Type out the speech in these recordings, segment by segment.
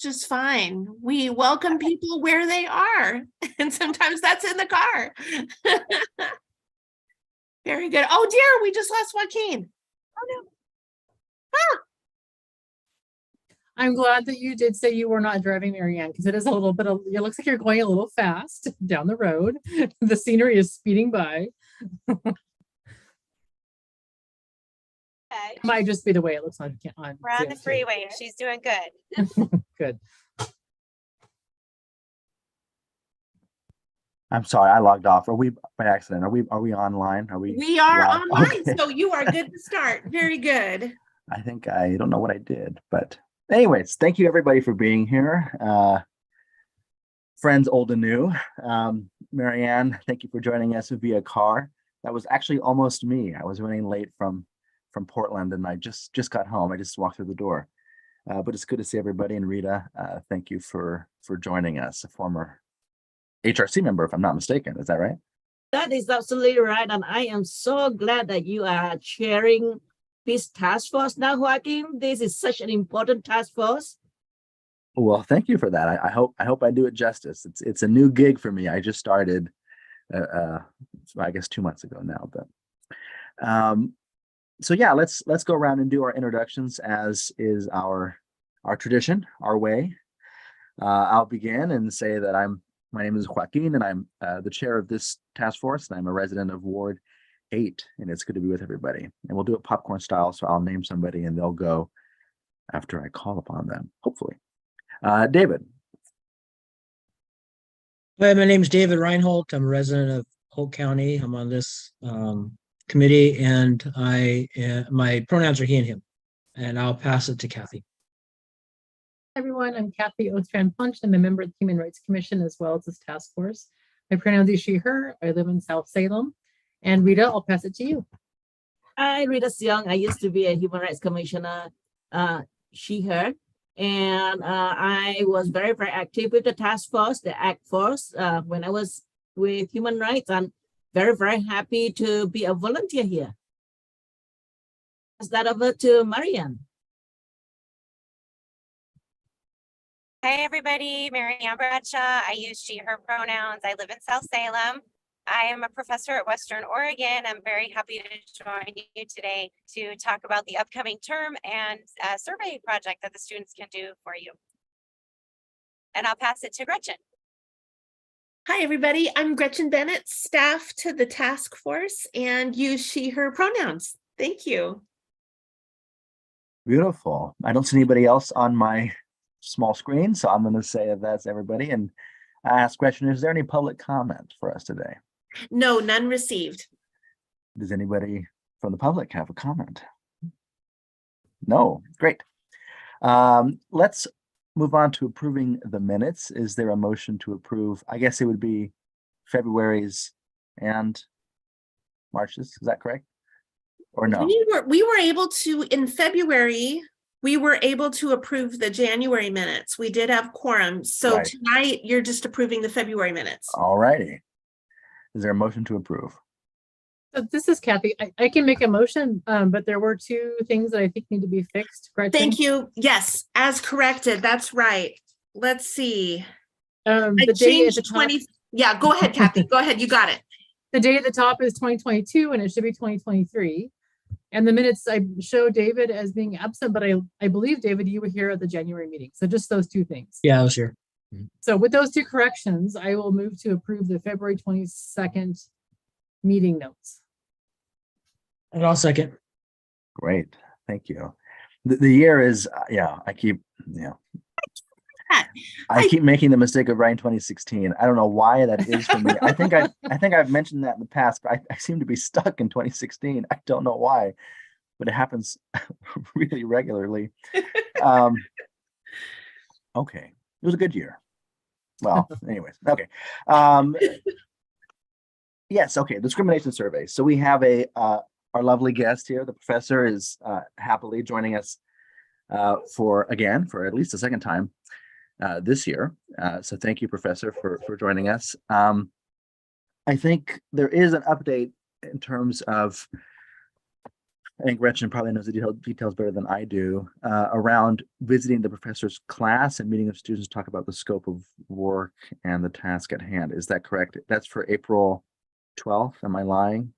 just fine. We welcome people where they are. And sometimes that's in the car. Very good. Oh dear, we just lost Joaquin. Oh no. Ah. I'm glad that you did say you were not driving, Marianne, because it is a little bit of, it looks like you're going a little fast down the road. The scenery is speeding by. Okay. Might just be the way it looks on We're on the Zoom, too. freeway. She's doing good. Good. I'm sorry, I logged off. Are we by accident? Are we online? Are we? We are live? online, Okay. so you are good to start. Very good. I think I don't know what I did, but anyways, thank you everybody for being here. Friends old and new. Marianne, thank you for joining us via car. That was actually almost me. I was running late from Portland and I just got home. I just walked through the door. But it's good to see everybody. And Rita, thank you for joining us, a former HRC member, if I'm not mistaken. Is that right? That is absolutely right. And I am so glad that you are chairing this task force now, Joaquin. This is such an important task force. Well, thank you for that. I hope I do it justice. It's a new gig for me. I just started, I guess 2 months ago now. But so yeah, let's go around and do our introductions as is our tradition, our way. I'll begin and say that my name is Joaquin, and I'm the chair of this task force, and I'm a resident of Ward 8, and it's good to be with everybody. And we'll do it popcorn style, so I'll name somebody and they'll go after I call upon them, hopefully. David. Hi, my name is David Reinhold. I'm a resident of Polk County. I'm on this committee, and my pronouns are he and him. And I'll pass it to Kathy. Everyone, I'm Kathy Ostrand-Punch. I'm a member of the Human Rights Commission as well as this task force. My pronouns are she, her. I live in South Salem. And Rita, I'll pass it to you. Hi, Rita Seong. I used to be a human rights commissioner, she, her. And I was very, very active with the task force, the ACT force, when I was with human rights. I'm very, very happy to be a volunteer here. Pass that over to Marianne. Hi, everybody. Marianne Bradshaw. I use she, her pronouns. I live in South Salem. I am a professor at Western Oregon. I'm very happy to join you today to talk about the upcoming term and survey project that the students can do for you. And I'll pass it to Gretchen. Hi, everybody. I'm Gretchen Bennett, staff to the task force, and use she, her pronouns. Thank you. Beautiful. I don't see anybody else on my small screen, so I'm going to say that that's everybody. And I ask Gretchen, is there any public comment for us today? No, none received. Does anybody from the public have a comment? No, great. Let's move on to approving the minutes. Is there a motion to approve? I guess it would be February's and March's. Is that correct? Or no? We were able to, in February, we were able to approve the January minutes. We did have quorum. So Right. Tonight you're just approving the February minutes. All righty. Is there a motion to approve? So this is Kathy. I can make a motion, but there were two things that I think need to be fixed. Gretchen. Thank you. Yes, as corrected. That's right. Let's see. I The day at the changed top, 20. Yeah, go ahead, Kathy. Go ahead. You got it. the day at the top is 2022 and it should be 2023. And the minutes I show David as being absent, but I believe, David, you were here at the January meeting. So just those two things. Yeah, I was here. So with those two corrections, I will move to approve the February 22nd meeting notes. And I'll second. Great. Thank you. The year is, I keep making the mistake of writing 2016. I don't know why that is for me. I think I've mentioned that in the past, but I seem to be stuck in 2016. I don't know why, but it happens really regularly. Okay. It was a good year. Well, anyways, okay. Yes, okay, discrimination survey. So we have our lovely guest here. The professor is happily joining us for at least a second time this year. So thank you, Professor, for joining us. I think there is an update in terms of I think Gretchen probably knows the details better than I do, around visiting the professor's class and meeting with students to talk about the scope of work and the task at hand. Is that correct? That's for April 12th. Am I lying?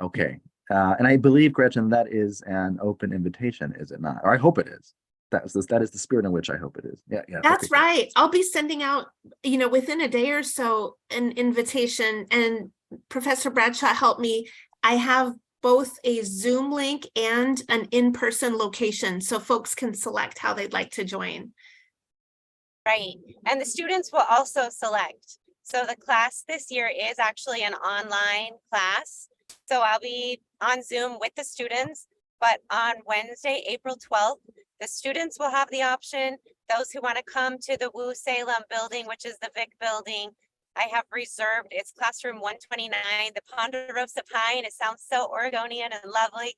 Okay. And I believe, Gretchen, that is an open invitation, is it not? Or I hope it is. That is the spirit in which I hope it is. Yeah, yeah. That's okay, good. right. I'll be sending out, within a day or so, an invitation, and Professor Bradshaw helped me. I have both a Zoom link and an in-person location, so folks can select how they'd like to join. Right, and the students will also select. So the class this year is actually an online class. So I'll be on Zoom with the students, but on Wednesday, April 12th, the students will have the option. Those who want to come to the Woo Salem building, which is the Vic building, I have reserved, it's classroom 129, the Ponderosa Pine. It sounds so Oregonian and lovely.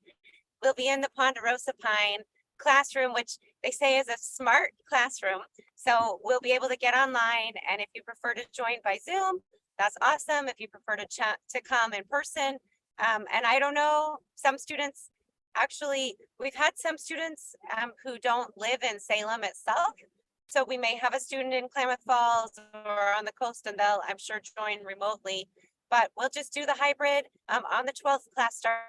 We'll be in the Ponderosa Pine classroom, which they say is a smart classroom. So we'll be able to get online. And if you prefer to join by Zoom, that's awesome. If you prefer to come in person. And I don't know, some students, actually, we've had some students who don't live in Salem itself. So we may have a student in Klamath Falls or on the coast, and they'll, I'm sure, join remotely. But we'll just do the hybrid on the 12th class start.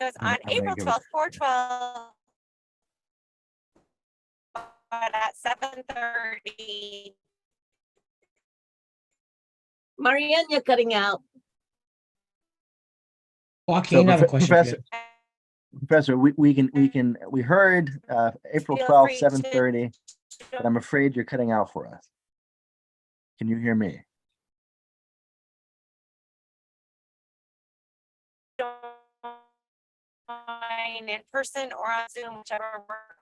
So it's on April 12th, 4/12, at 7:30. Marianne, you're cutting out. Joaquin, I have a question for you. Professor, we heard April Feel 12th, free to 7:30, but I'm afraid you're cutting out for us. Can you hear me? Join in person or on Zoom, whichever works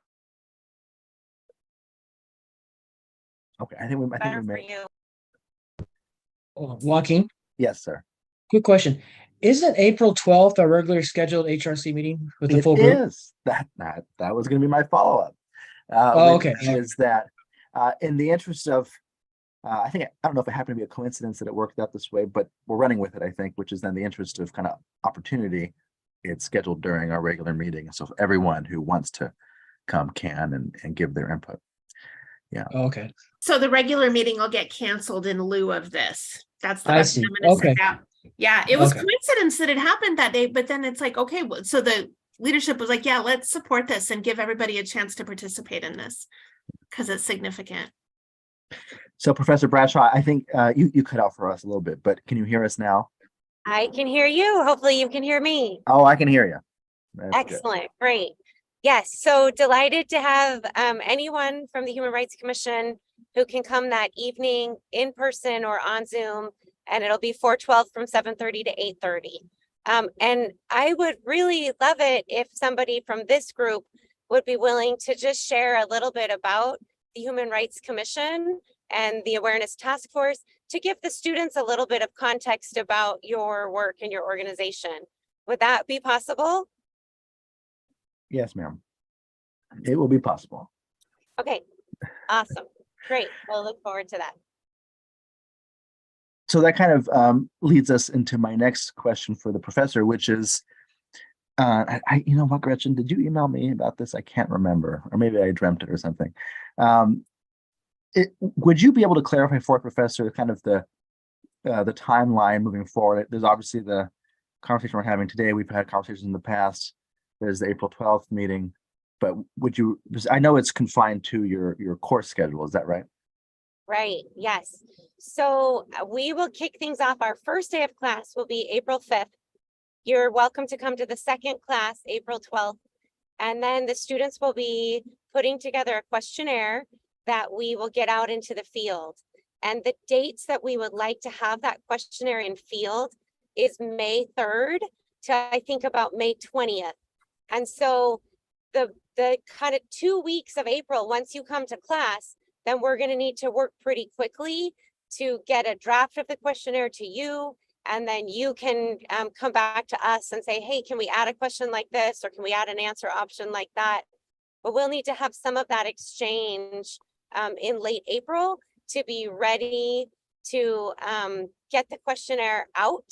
Okay, I think we better for may. you. Oh, Joaquin, Yes, sir. quick question. Isn't April 12th our regular scheduled HRC meeting with the It full group? is. That was going to be my follow-up. Oh, which okay. Is that in the interest of, I don't know if it happened to be a coincidence that it worked out this way, but we're running with it, I think, which is then the interest of kind of opportunity. It's scheduled during our regular meeting. So everyone who wants to come can and give their input. Oh, okay. So the regular meeting will get canceled in lieu of this. That's the I best see. I'm gonna Okay. send out. Yeah, it was Okay. coincidence that it happened that day, but then it's like, okay, so the leadership was like, yeah, let's support this and give everybody a chance to participate in this because it's significant. So Professor Bradshaw, I think you cut out for us a little bit, but can you hear us now? I can hear you. Hopefully you can hear me. Oh, I can hear you. That's good. Excellent. Great. Yes. So delighted to have anyone from the Human Rights Commission who can come that evening in person or on Zoom. And it'll be 4/12 from 7:30 to 8:30. And I would really love it if somebody from this group would be willing to just share a little bit about the Human Rights Commission and the Awareness Task Force to give the students a little bit of context about your work and your organization. Would that be possible? Yes, ma'am. It will be possible. Okay, awesome. Great. We'll look forward to that. So that kind of leads us into my next question for the professor, which is, you know what, Gretchen, did you email me about this? I can't remember, or maybe I dreamt it or something. Would you be able to clarify for Professor kind of the timeline moving forward? There's obviously the conversation we're having today. We've had conversations in the past. There's the April 12th meeting, but would you? I know it's confined to your course schedule. Is that right? Right. Yes. So we will kick things off. Our first day of class will be April 5th. You're welcome to come to the second class, April 12th. And then the students will be putting together a questionnaire that we will get out into the field. And the dates that we would like to have that questionnaire in field is May 3rd to I think about May 20th. And so the kind of 2 weeks of April, once you come to class, then we're going to need to work pretty quickly to get a draft of the questionnaire to you. And then you can come back to us and say, hey, can we add a question like this? Or can we add an answer option like that? But we'll need to have some of that exchange in late April to be ready to get the questionnaire out.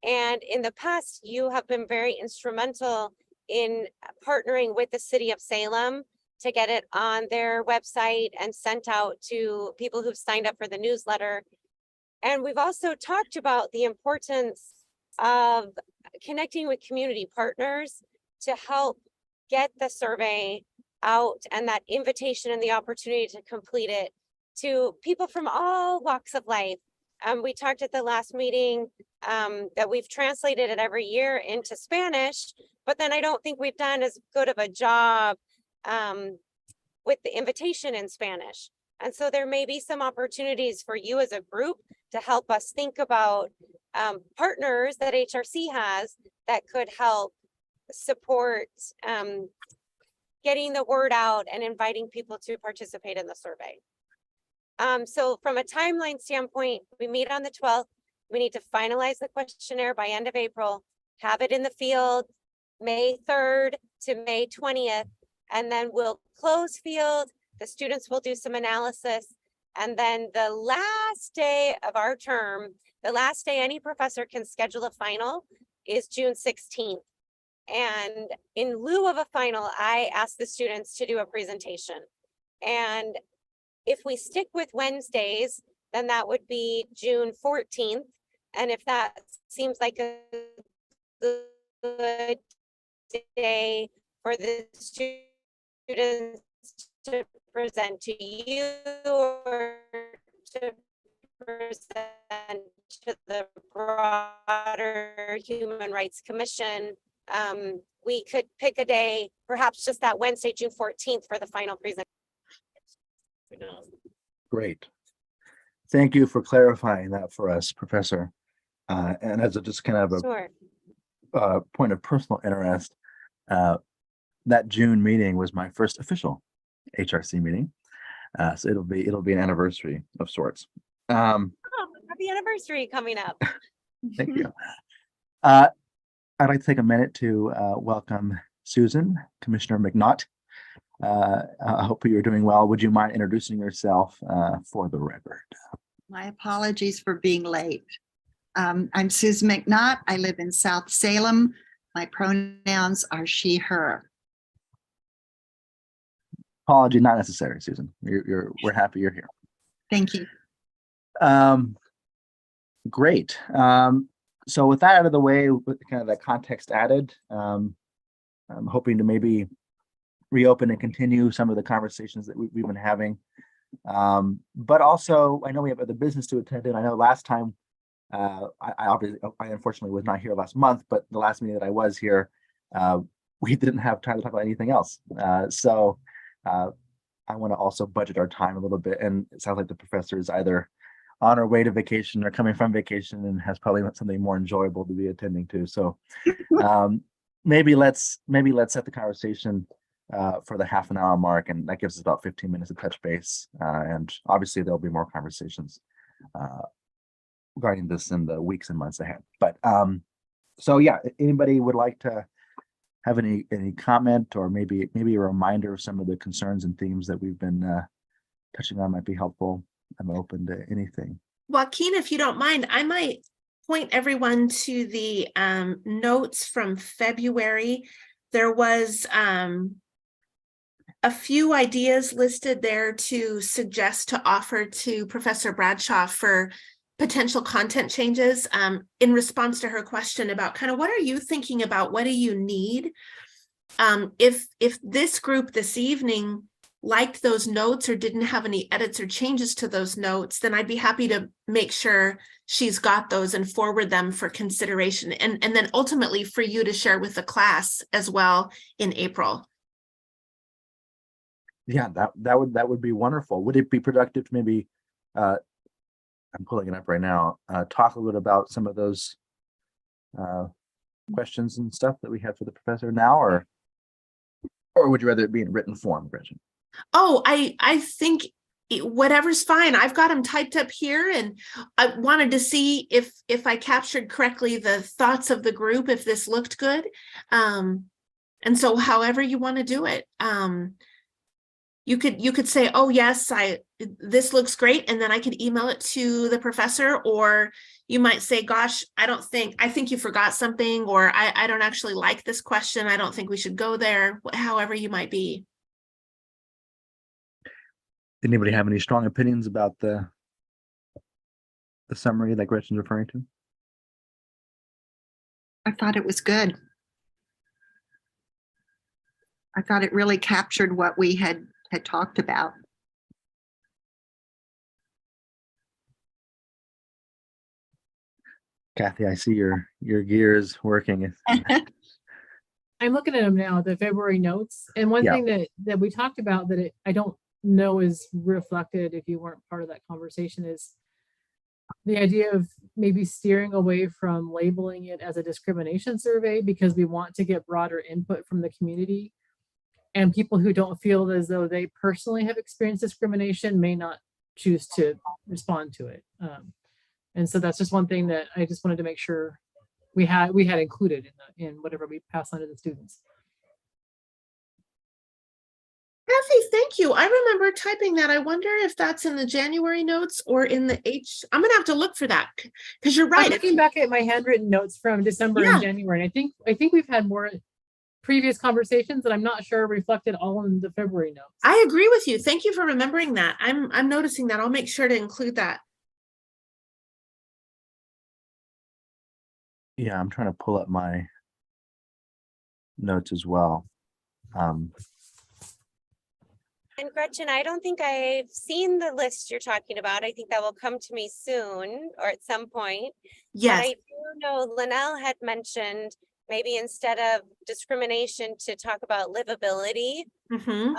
And in the past, you have been very instrumental in partnering with the city of Salem to get it on their website and sent out to people who've signed up for the newsletter. And we've also talked about the importance of connecting with community partners to help get the survey out and that invitation and the opportunity to complete it to people from all walks of life. We talked at the last meeting that we've translated it every year into Spanish, but then I don't think we've done as good of a job with the invitation in Spanish. And so there may be some opportunities for you as a group to help us think about partners that HRC has that could help support getting the word out and inviting people to participate in the survey. So from a timeline standpoint, we meet on the 12th. We need to finalize the questionnaire by end of April, have it in the field May 3rd to May 20th, and then we'll close field. The students will do some analysis. And then the last day of our term, the last day any professor can schedule a final is June 16th. And in lieu of a final, I asked the students to do a presentation. And if we stick with Wednesdays, then that would be June 14th. And if that seems like a good day for the students to present to you or to present to the broader Human Rights Commission, we could pick a day, perhaps just that Wednesday, June 14th for the final presentation. Great. Thank you for clarifying that for us, Professor. And as a just kind of a Sure. point of personal interest, that June meeting was my first official HRC meeting. So it'll be an anniversary of sorts. Oh, happy anniversary coming up. Thank you. I'd like to take a minute to welcome Susan, Commissioner McNaught. I hope you're doing well. Would you mind introducing yourself for the record? My apologies for being late. I'm Susan McNaught. I live in South Salem. My pronouns are she, her. Apology not necessary, Susan. We're happy you're here. Thank you. Great. So with that out of the way, with kind of that context added, I'm hoping to maybe reopen and continue some of the conversations that we've been having. But also, I know we have other business to attend, and I know last time, I unfortunately was not here last month, but the last meeting that I was here, we didn't have time to talk about anything else. So I want to also budget our time a little bit, and it sounds like the professor is either on her way to vacation or coming from vacation and has probably something more enjoyable to be attending to. So maybe let's set the conversation for the half an hour mark, and that gives us about 15 minutes to touch base. And obviously there'll be more conversations regarding this in the weeks and months ahead. But so yeah, anybody would like to have any comment or maybe a reminder of some of the concerns and themes that we've been touching on might be helpful. I'm open to anything. Joaquin, if you don't mind, I might point everyone to the notes from February. There was a few ideas listed there to suggest to offer to Professor Bradshaw for potential content changes in response to her question about kind of what are you thinking about? What do you need? If this group this evening liked those notes or didn't have any edits or changes to those notes, then I'd be happy to make sure she's got those and forward them for consideration. And then ultimately for you to share with the class as well in April. Yeah, that would be wonderful. Would it be productive to maybe, I'm pulling it up right now, talk a little bit about some of those questions and stuff that we had for the professor now, or would you rather it be in written form, Gretchen? Oh, I think whatever's fine. I've got them typed up here, and I wanted to see if I captured correctly the thoughts of the group, if this looked good. And so however you want to do it. you could say, oh, yes, this looks great. And then I could email it to the professor, or you might say, gosh, I think you forgot something, or I don't actually like this question. I don't think we should go there, however you might be. Anybody have any strong opinions about the summary that Gretchen's referring to? I thought it was good. I thought it really captured what we had talked about. Kathy, I see your gears working. I'm looking at them now, the February notes. And one Yeah. thing that we talked about that I don't know is reflected if you weren't part of that conversation is the idea of maybe steering away from labeling it as a discrimination survey, because we want to get broader input from the community. And people who don't feel as though they personally have experienced discrimination may not choose to respond to it. And so that's just one thing that I just wanted to make sure we had included in whatever we pass on to the students. Kathy, thank you. I remember typing that. I wonder if that's in the January notes or in the I'm gonna have to look for that, because you're I'm right. looking back at my handwritten notes from December Yeah. and January, and I think we've had more previous conversations that I'm not sure reflected all in the February notes. I agree with you. Thank you for remembering that. I'm noticing that. I'll make sure to include that. Yeah, I'm trying to pull up my notes as well. And Gretchen, I don't think I've seen the list you're talking about. I think that will come to me soon or at some point. But Yes. I do know Linnell had mentioned maybe instead of discrimination to talk about livability. Mhm.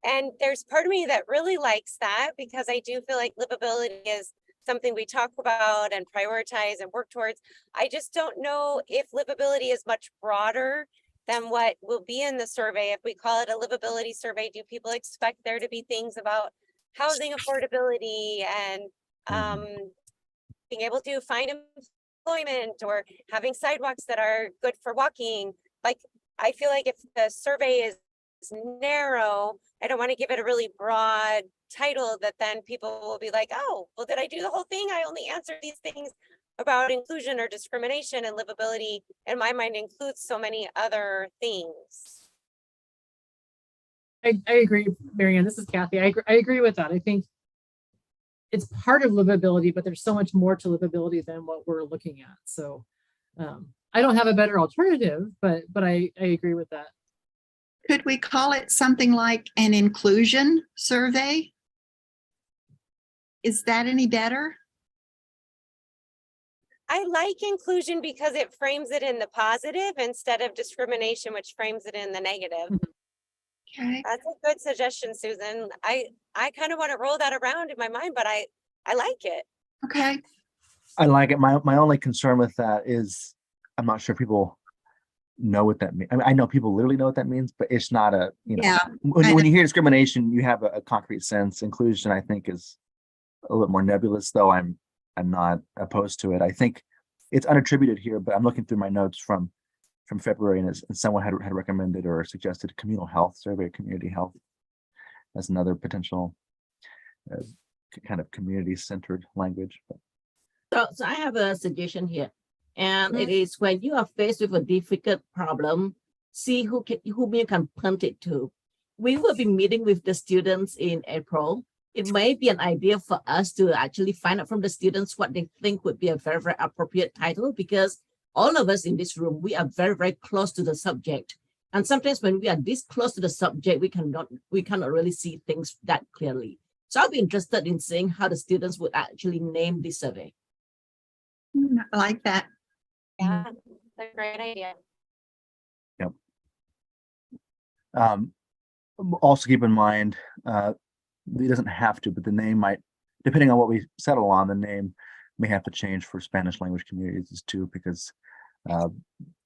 And there's part of me that really likes that, because I do feel like livability is something we talk about and prioritize and work towards. I just don't know if livability is much broader than what will be in the survey. If we call it a livability survey, do people expect there to be things about housing affordability and being able to find employment, or having sidewalks that are good for walking? Like, I feel like if the survey is narrow, I don't want to give it a really broad title that then people will be like, oh, well, did I do the whole thing? I only answered these things about inclusion or discrimination, and livability in my mind includes so many other things. I agree, Marianne. This is Kathy. I agree with that. I think it's part of livability, but there's so much more to livability than what we're looking at. So I don't have a better alternative, but I agree with that. Could we call it something like an inclusion survey? Is that any better? I like inclusion because it frames it in the positive instead of discrimination, which frames it in the negative. Okay. That's a good suggestion, Susan. I kind of want to roll that around in my mind, but I like it. Okay. I like it. My only concern with that is I'm not sure people know what that means. I mean, I know people literally know what that means, but it's not a, Yeah, when you hear discrimination, you have a concrete sense. Inclusion, I think, is a little bit more nebulous, though I'm not opposed to it. I think it's unattributed here, but I'm looking through my notes from February, and someone had recommended or suggested communal health survey, community health, as another potential kind of community-centered language. So I have a suggestion here, and it is when you are faced with a difficult problem, see whom you can punt it to. We will be meeting with the students in April. It may be an idea for us to actually find out from the students what they think would be a very, very appropriate title, because all of us in this room, we are very, very close to the subject. And sometimes when we are this close to the subject, we cannot really see things that clearly. So I'll be interested in seeing how the students would actually name this survey. I like that. Yeah, that's a great idea. Yep. Also keep in mind, it doesn't have to, but the name might, depending on what we settle on, the name may have to change for Spanish language communities too, because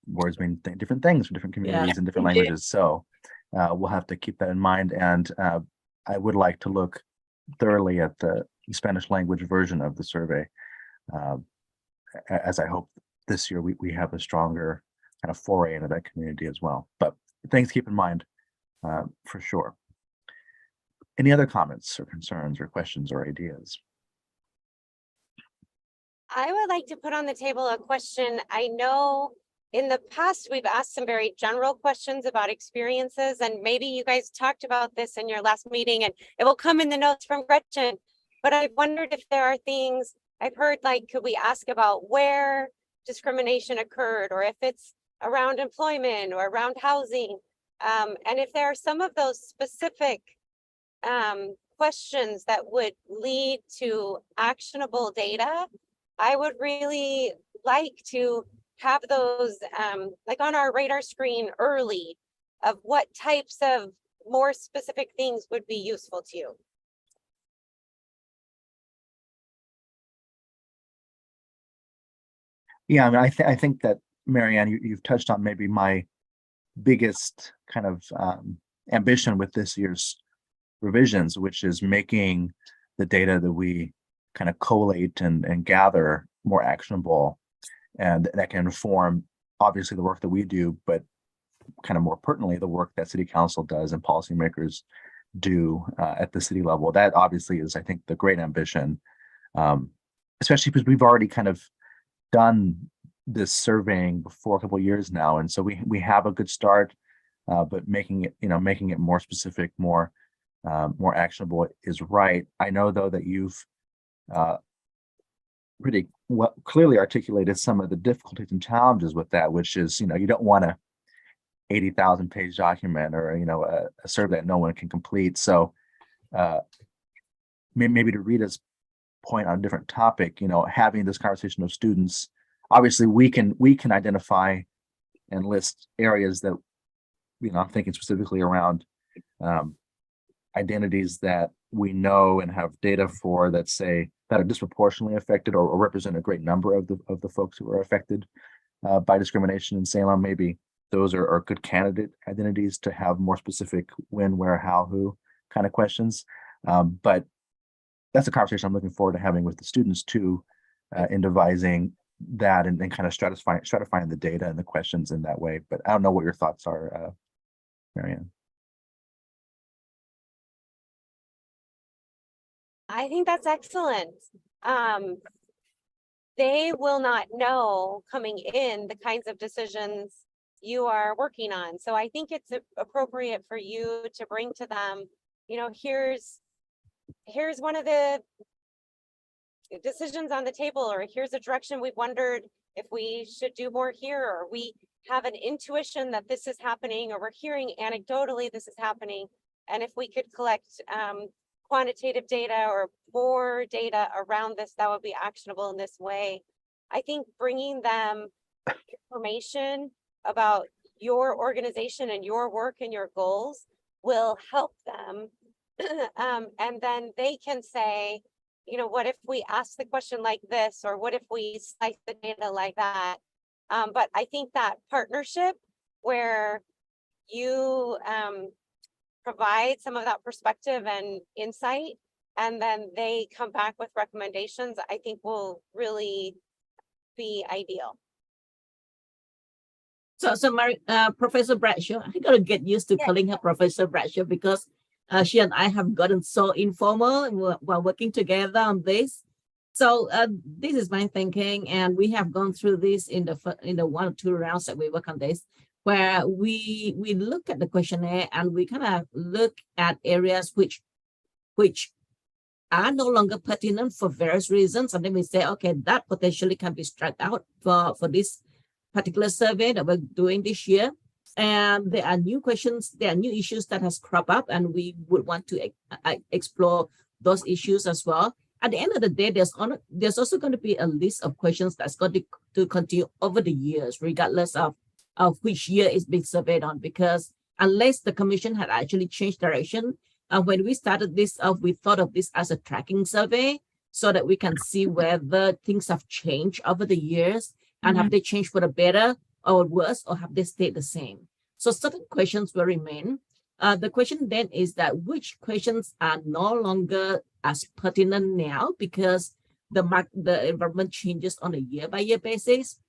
words mean different things for different communities and different languages. So we'll have to keep that in mind. And I would like to look thoroughly at the Spanish language version of the survey, as I hope this year we have a stronger kind of foray into that community as well. But things to keep in mind for sure. Any other comments or concerns or questions or ideas? I would like to put on the table a question. I know in the past, we've asked some very general questions about experiences, and maybe you guys talked about this in your last meeting, and it will come in the notes from Gretchen. But I wondered if there are things I've heard, like, could we ask about where discrimination occurred, or if it's around employment or around housing? And if there are some of those specific questions that would lead to actionable data, I would really like to have those like on our radar screen early, of what types of more specific things would be useful to you. Yeah, I mean, I think that, Marianne, you've touched on maybe my biggest kind of ambition with this year's revisions, which is making the data that we kind of collate and gather more actionable, and that can inform obviously the work that we do, but kind of more pertinently the work that City Council does and policymakers do at the city level. That obviously is, I think, the great ambition, especially because we've already kind of done this surveying for a couple of years now, and so we have a good start, but making it more specific, more actionable is right. I know though that you've pretty clearly articulated some of the difficulties and challenges with that, which is, you don't want a 80,000 page document or a survey that no one can complete. So maybe to Rita's point on a different topic, having this conversation with students, obviously we can identify and list areas that, I'm thinking specifically around identities that we know and have data for that are disproportionately affected or represent a great number of the folks who are affected by discrimination in Salem. Maybe those are good candidate identities to have more specific when, where, how, who kind of questions. But that's a conversation I'm looking forward to having with the students too, in devising that and kind of stratifying the data and the questions in that way. But I don't know what your thoughts are, Marianne. I think that's excellent. They will not know coming in the kinds of decisions you are working on. So I think it's appropriate for you to bring to them, here's one of the decisions on the table, or here's a direction we've wondered if we should do more here, or we have an intuition that this is happening, or we're hearing anecdotally this is happening. And if we could collect quantitative data or more data around this, that would be actionable in this way. I think bringing them information about your organization and your work and your goals will help them. And then they can say, what if we ask the question like this, or what if we slice the data like that? But I think that partnership where you provide some of that perspective and insight, and then they come back with recommendations, I think will really be ideal. So Professor Bradshaw, I gotta get used to calling her Professor Bradshaw, because she and I have gotten so informal while working together on this. So this is my thinking, and we have gone through this in the 1 or 2 rounds that we work on this, where we look at the questionnaire and we kind of look at areas which are no longer pertinent for various reasons, and then we say, okay, that potentially can be struck out for this particular survey that we're doing this year. And there are new questions, there are new issues that has cropped up, and we would want to explore those issues as well. At the end of the day, there's also going to be a list of questions that's going to continue over the years, regardless of which year is being surveyed on, because unless the commission had actually changed direction, when we started this off, we thought of this as a tracking survey so that we can see whether things have changed over the years, and have they changed for the better or worse, or have they stayed the same? So certain questions will remain. The question then is that which questions are no longer as pertinent now because the environment changes on a year-by-year basis.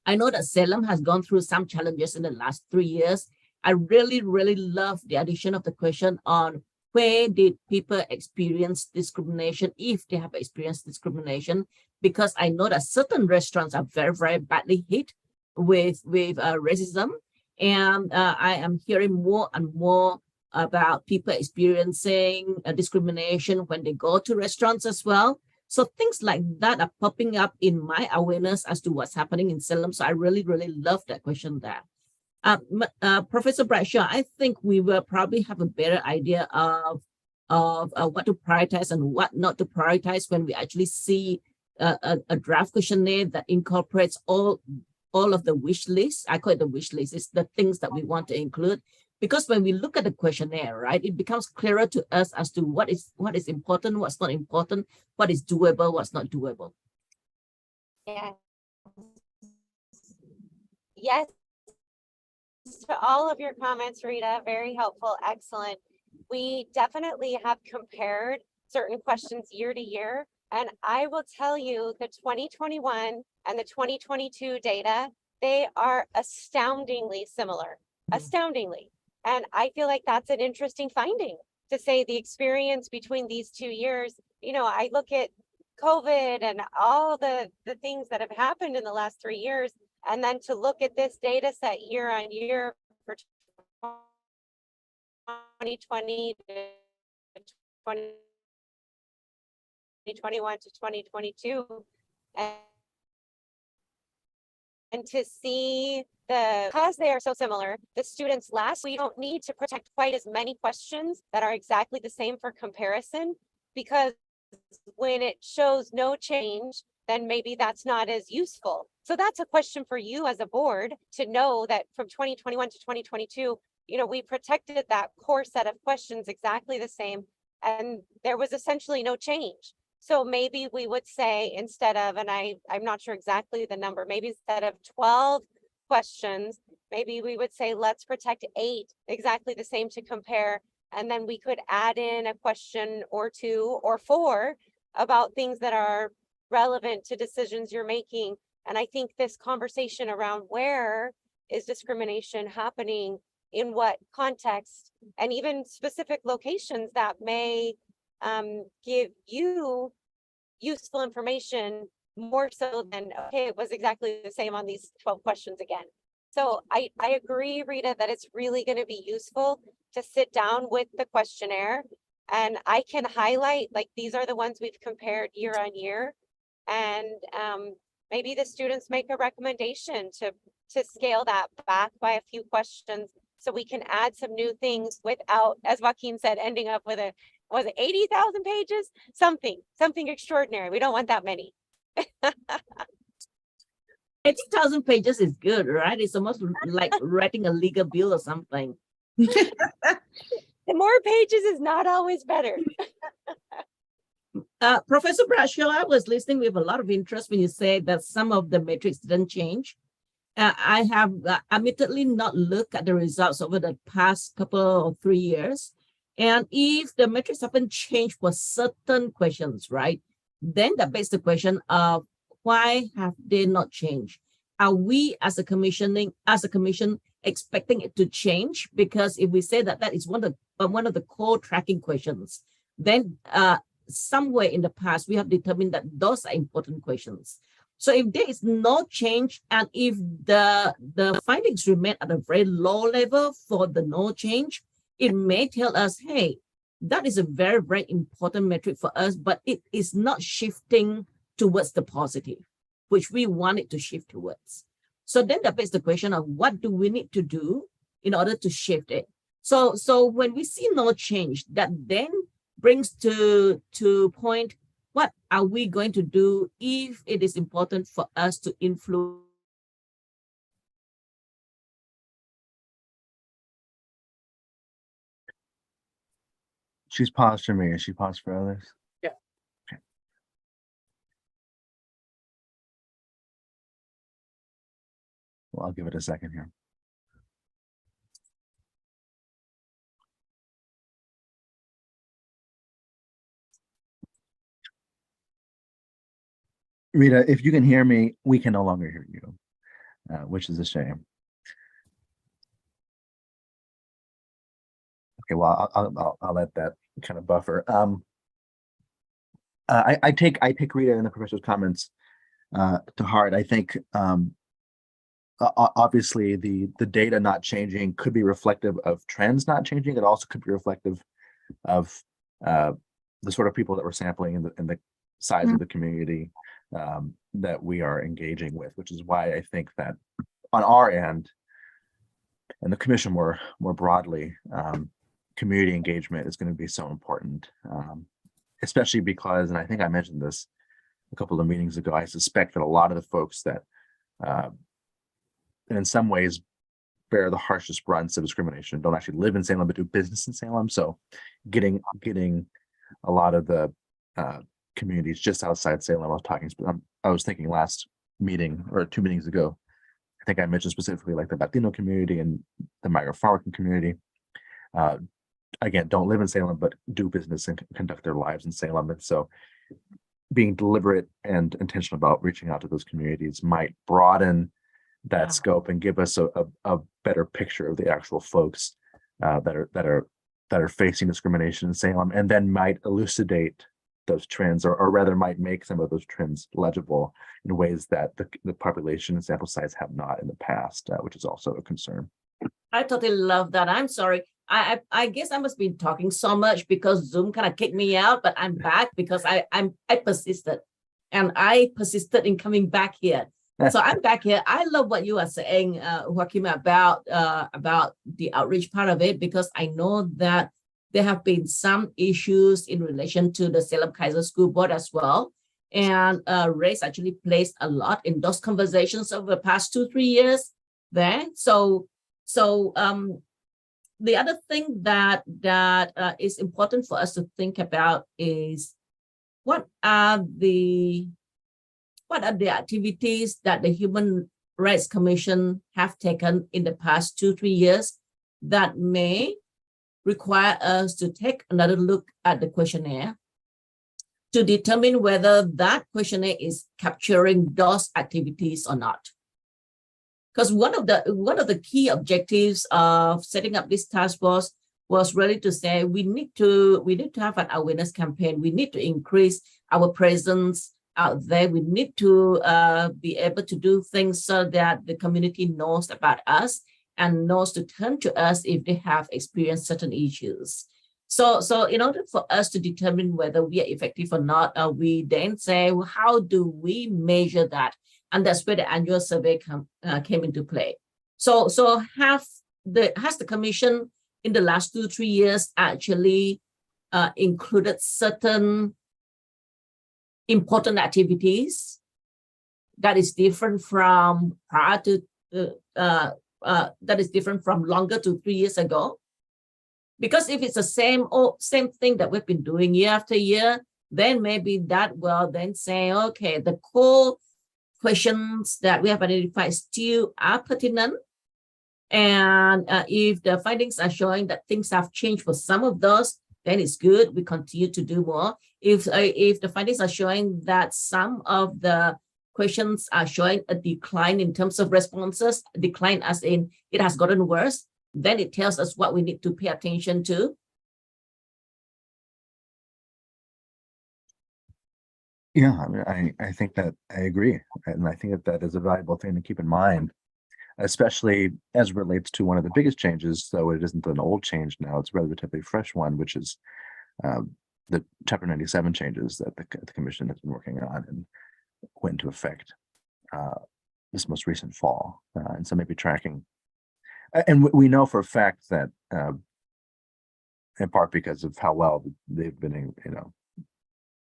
I know that Salem has gone through some challenges in the last 3 years. I really, really love the addition of the question on where did people experience discrimination, if they have experienced discrimination, because I know that certain restaurants are very, very badly hit with racism. And I am hearing more and more about people experiencing discrimination when they go to restaurants as well. So things like that are popping up in my awareness as to what's happening in Salem. So I really, really love that question there. Professor Bradshaw, I think we will probably have a better idea of what to prioritize and what not to prioritize when we actually see a draft questionnaire that incorporates all of the wish lists. I call it the wish list. It's the things that we want to include. Because when we look at the questionnaire, right, it becomes clearer to us as to what is important, what's not important, what is doable, what's not doable. Yeah. Yes. To all of your comments, Rita, very helpful, excellent. We definitely have compared certain questions year to year. And I will tell you the 2021 and the 2022 data, they are astoundingly similar, astoundingly. And I feel like that's an interesting finding to say the experience between these 2 years. You know, I look at COVID and all the things that have happened in the last 3 years, and then to look at this data set year on year for 2020 to 2021 to 2022, and to see because they are so similar, the students we don't need to protect quite as many questions that are exactly the same for comparison, because when it shows no change, then maybe that's not as useful. So that's a question for you as a board to know that from 2021 to 2022, you know, we protected that core set of questions exactly the same, and there was essentially no change. So maybe we would say, instead of, and I'm not sure exactly the number, maybe instead of 12 questions, maybe we would say, let's protect 8 exactly the same to compare. And then we could add in a question or 2 or 4 about things that are relevant to decisions you're making. And I think this conversation around where is discrimination happening, in what context, and even specific locations that may give you useful information more so than, okay, it was exactly the same on these 12 questions again. So I agree, Rita, that it's really going to be useful to sit down with the questionnaire, and I can highlight, like, these are the ones we've compared year on year, and maybe the students make a recommendation to scale that back by a few questions, so we can add some new things without, as Joaquin said, ending up with was it 80,000 pages? Something extraordinary. We don't want that many. 80,000 pages is good, right? It's almost like writing a legal bill or something. The more pages is not always better. Professor Bradshaw, I was listening with a lot of interest when you said that some of the metrics didn't change. I have admittedly not looked at the results over the past couple or 3 years. And if the metrics haven't changed for certain questions, right, then that begs the question of, why have they not changed? Are we as a commission expecting it to change? Because if we say that that is one of the core tracking questions, then somewhere in the past we have determined that those are important questions. So if there is no change, and if the findings remain at a very low level for the no change, it may tell us, hey, that is a very, very important metric for us, but it is not shifting towards the positive, which we want it to shift towards. So then that begs the question of, what do we need to do in order to shift it? So when we see no change, that then brings to point, what are we going to do if it is important for us to influence? She's paused for me. Is she paused for others? Yeah. Okay. Well, I'll give it a second here. Rita, if you can hear me, we can no longer hear you, which is a shame. Okay, well, I'll let that kind of buffer. I take Rita and the professor's comments to heart. I think obviously the data not changing could be reflective of trends not changing. It also could be reflective of the sort of people that we're sampling and the size of the community that we are engaging with, which is why I think that on our end and the commission more broadly, community engagement is going to be so important, especially because, and I think I mentioned this a couple of meetings ago, I suspect that a lot of the folks that in some ways bear the harshest brunt of discrimination don't actually live in Salem but do business in Salem. So getting a lot of the communities just outside Salem, I was thinking last meeting or 2 meetings ago, I think I mentioned specifically like the Latino community and the migrant farm working community. Again, don't live in Salem, but do business and conduct their lives in Salem. And so being deliberate and intentional about reaching out to those communities might broaden that scope and give us a better picture of the actual folks that are facing discrimination in Salem, and then might elucidate those trends, or rather might make some of those trends legible in ways that the population and sample size have not in the past, which is also a concern. I totally love that. I'm sorry. I guess I must be talking so much because Zoom kind of kicked me out, but I'm back because I persisted, and I persisted in coming back here. So I'm back here. I love what you are saying, Joaquin, about the outreach part of it, because I know that there have been some issues in relation to the Salem Keizer School Board as well. And race actually plays a lot in those conversations over the past 2-3 years there. So the other thing that is important for us to think about is what are the activities that the Human Rights Commission have taken in the past 2-3 years that may require us to take another look at the questionnaire to determine whether that questionnaire is capturing those activities or not. Because one of the key objectives of setting up this task force was really to say we need to have an awareness campaign. We need to increase our presence out there. We need to be able to do things so that the community knows about us and knows to turn to us if they have experienced certain issues. So in order for us to determine whether we are effective or not, we then say, well, how do we measure that? And that's where the annual survey came into play. So has the commission in the last 2-3 years actually included certain important activities that is different from prior to that is different from longer to 3 years ago? Because if it's the same thing that we've been doing year after year, then maybe that will then say, okay, the core questions that we have identified still are pertinent. And if the findings are showing that things have changed for some of those, then it's good. We continue to do more. If the findings are showing that some of the questions are showing a decline in terms of responses, decline as in it has gotten worse, then it tells us what we need to pay attention to. Yeah, I mean, I think that I agree. And I think that is a valuable thing to keep in mind, especially as it relates to one of the biggest changes, though it isn't an old change now, it's a relatively fresh one, which is the Chapter 97 changes that the commission has been working on and went into effect this most recent fall. And so maybe tracking. And we know for a fact that in part because of how well they've been,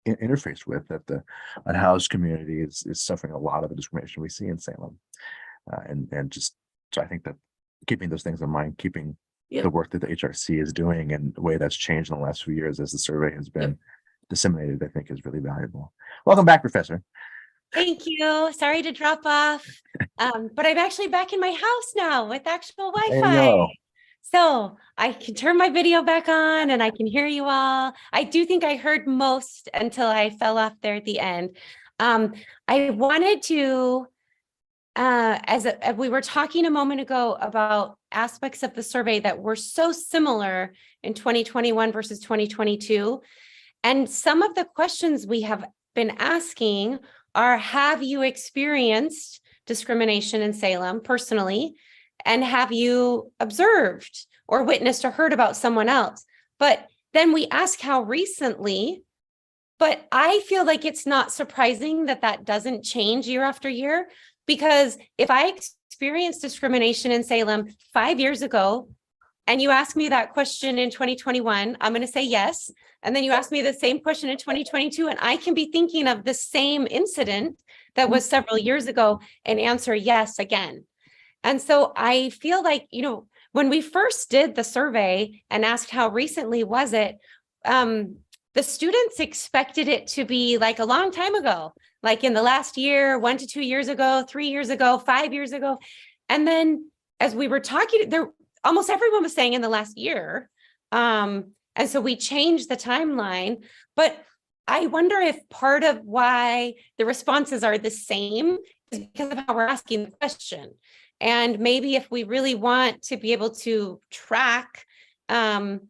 interfaced with, that the unhoused community is suffering a lot of the discrimination we see in Salem. And just, so I think that keeping those things in mind, keeping the work that the HRC is doing and the way that's changed in the last few years as the survey has been disseminated, I think is really valuable. Welcome back, Professor. Thank you. Sorry to drop off, but I'm actually back in my house now with actual Wi-Fi. So I can turn my video back on and I can hear you all. I do think I heard most until I fell off there at the end. I wanted to as we were talking a moment ago about aspects of the survey that were so similar in 2021 versus 2022, and some of the questions we have been asking are, have you experienced discrimination in Salem personally? And have you observed or witnessed or heard about someone else? But then we ask how recently, but I feel like it's not surprising that that doesn't change year after year, because if I experienced discrimination in Salem 5 years ago, and you ask me that question in 2021, I'm going to say yes. And then you ask me the same question in 2022, and I can be thinking of the same incident that was several years ago and answer yes again. And so I feel like, when we first did the survey and asked how recently was it, the students expected it to be like a long time ago, like in the last year, 1 to 2 years ago, 3 years ago, 5 years ago. And then as we were talking, almost everyone was saying in the last year. And so we changed the timeline, but I wonder if part of why the responses are the same is because of how we're asking the question. And maybe if we really want to be able to track, and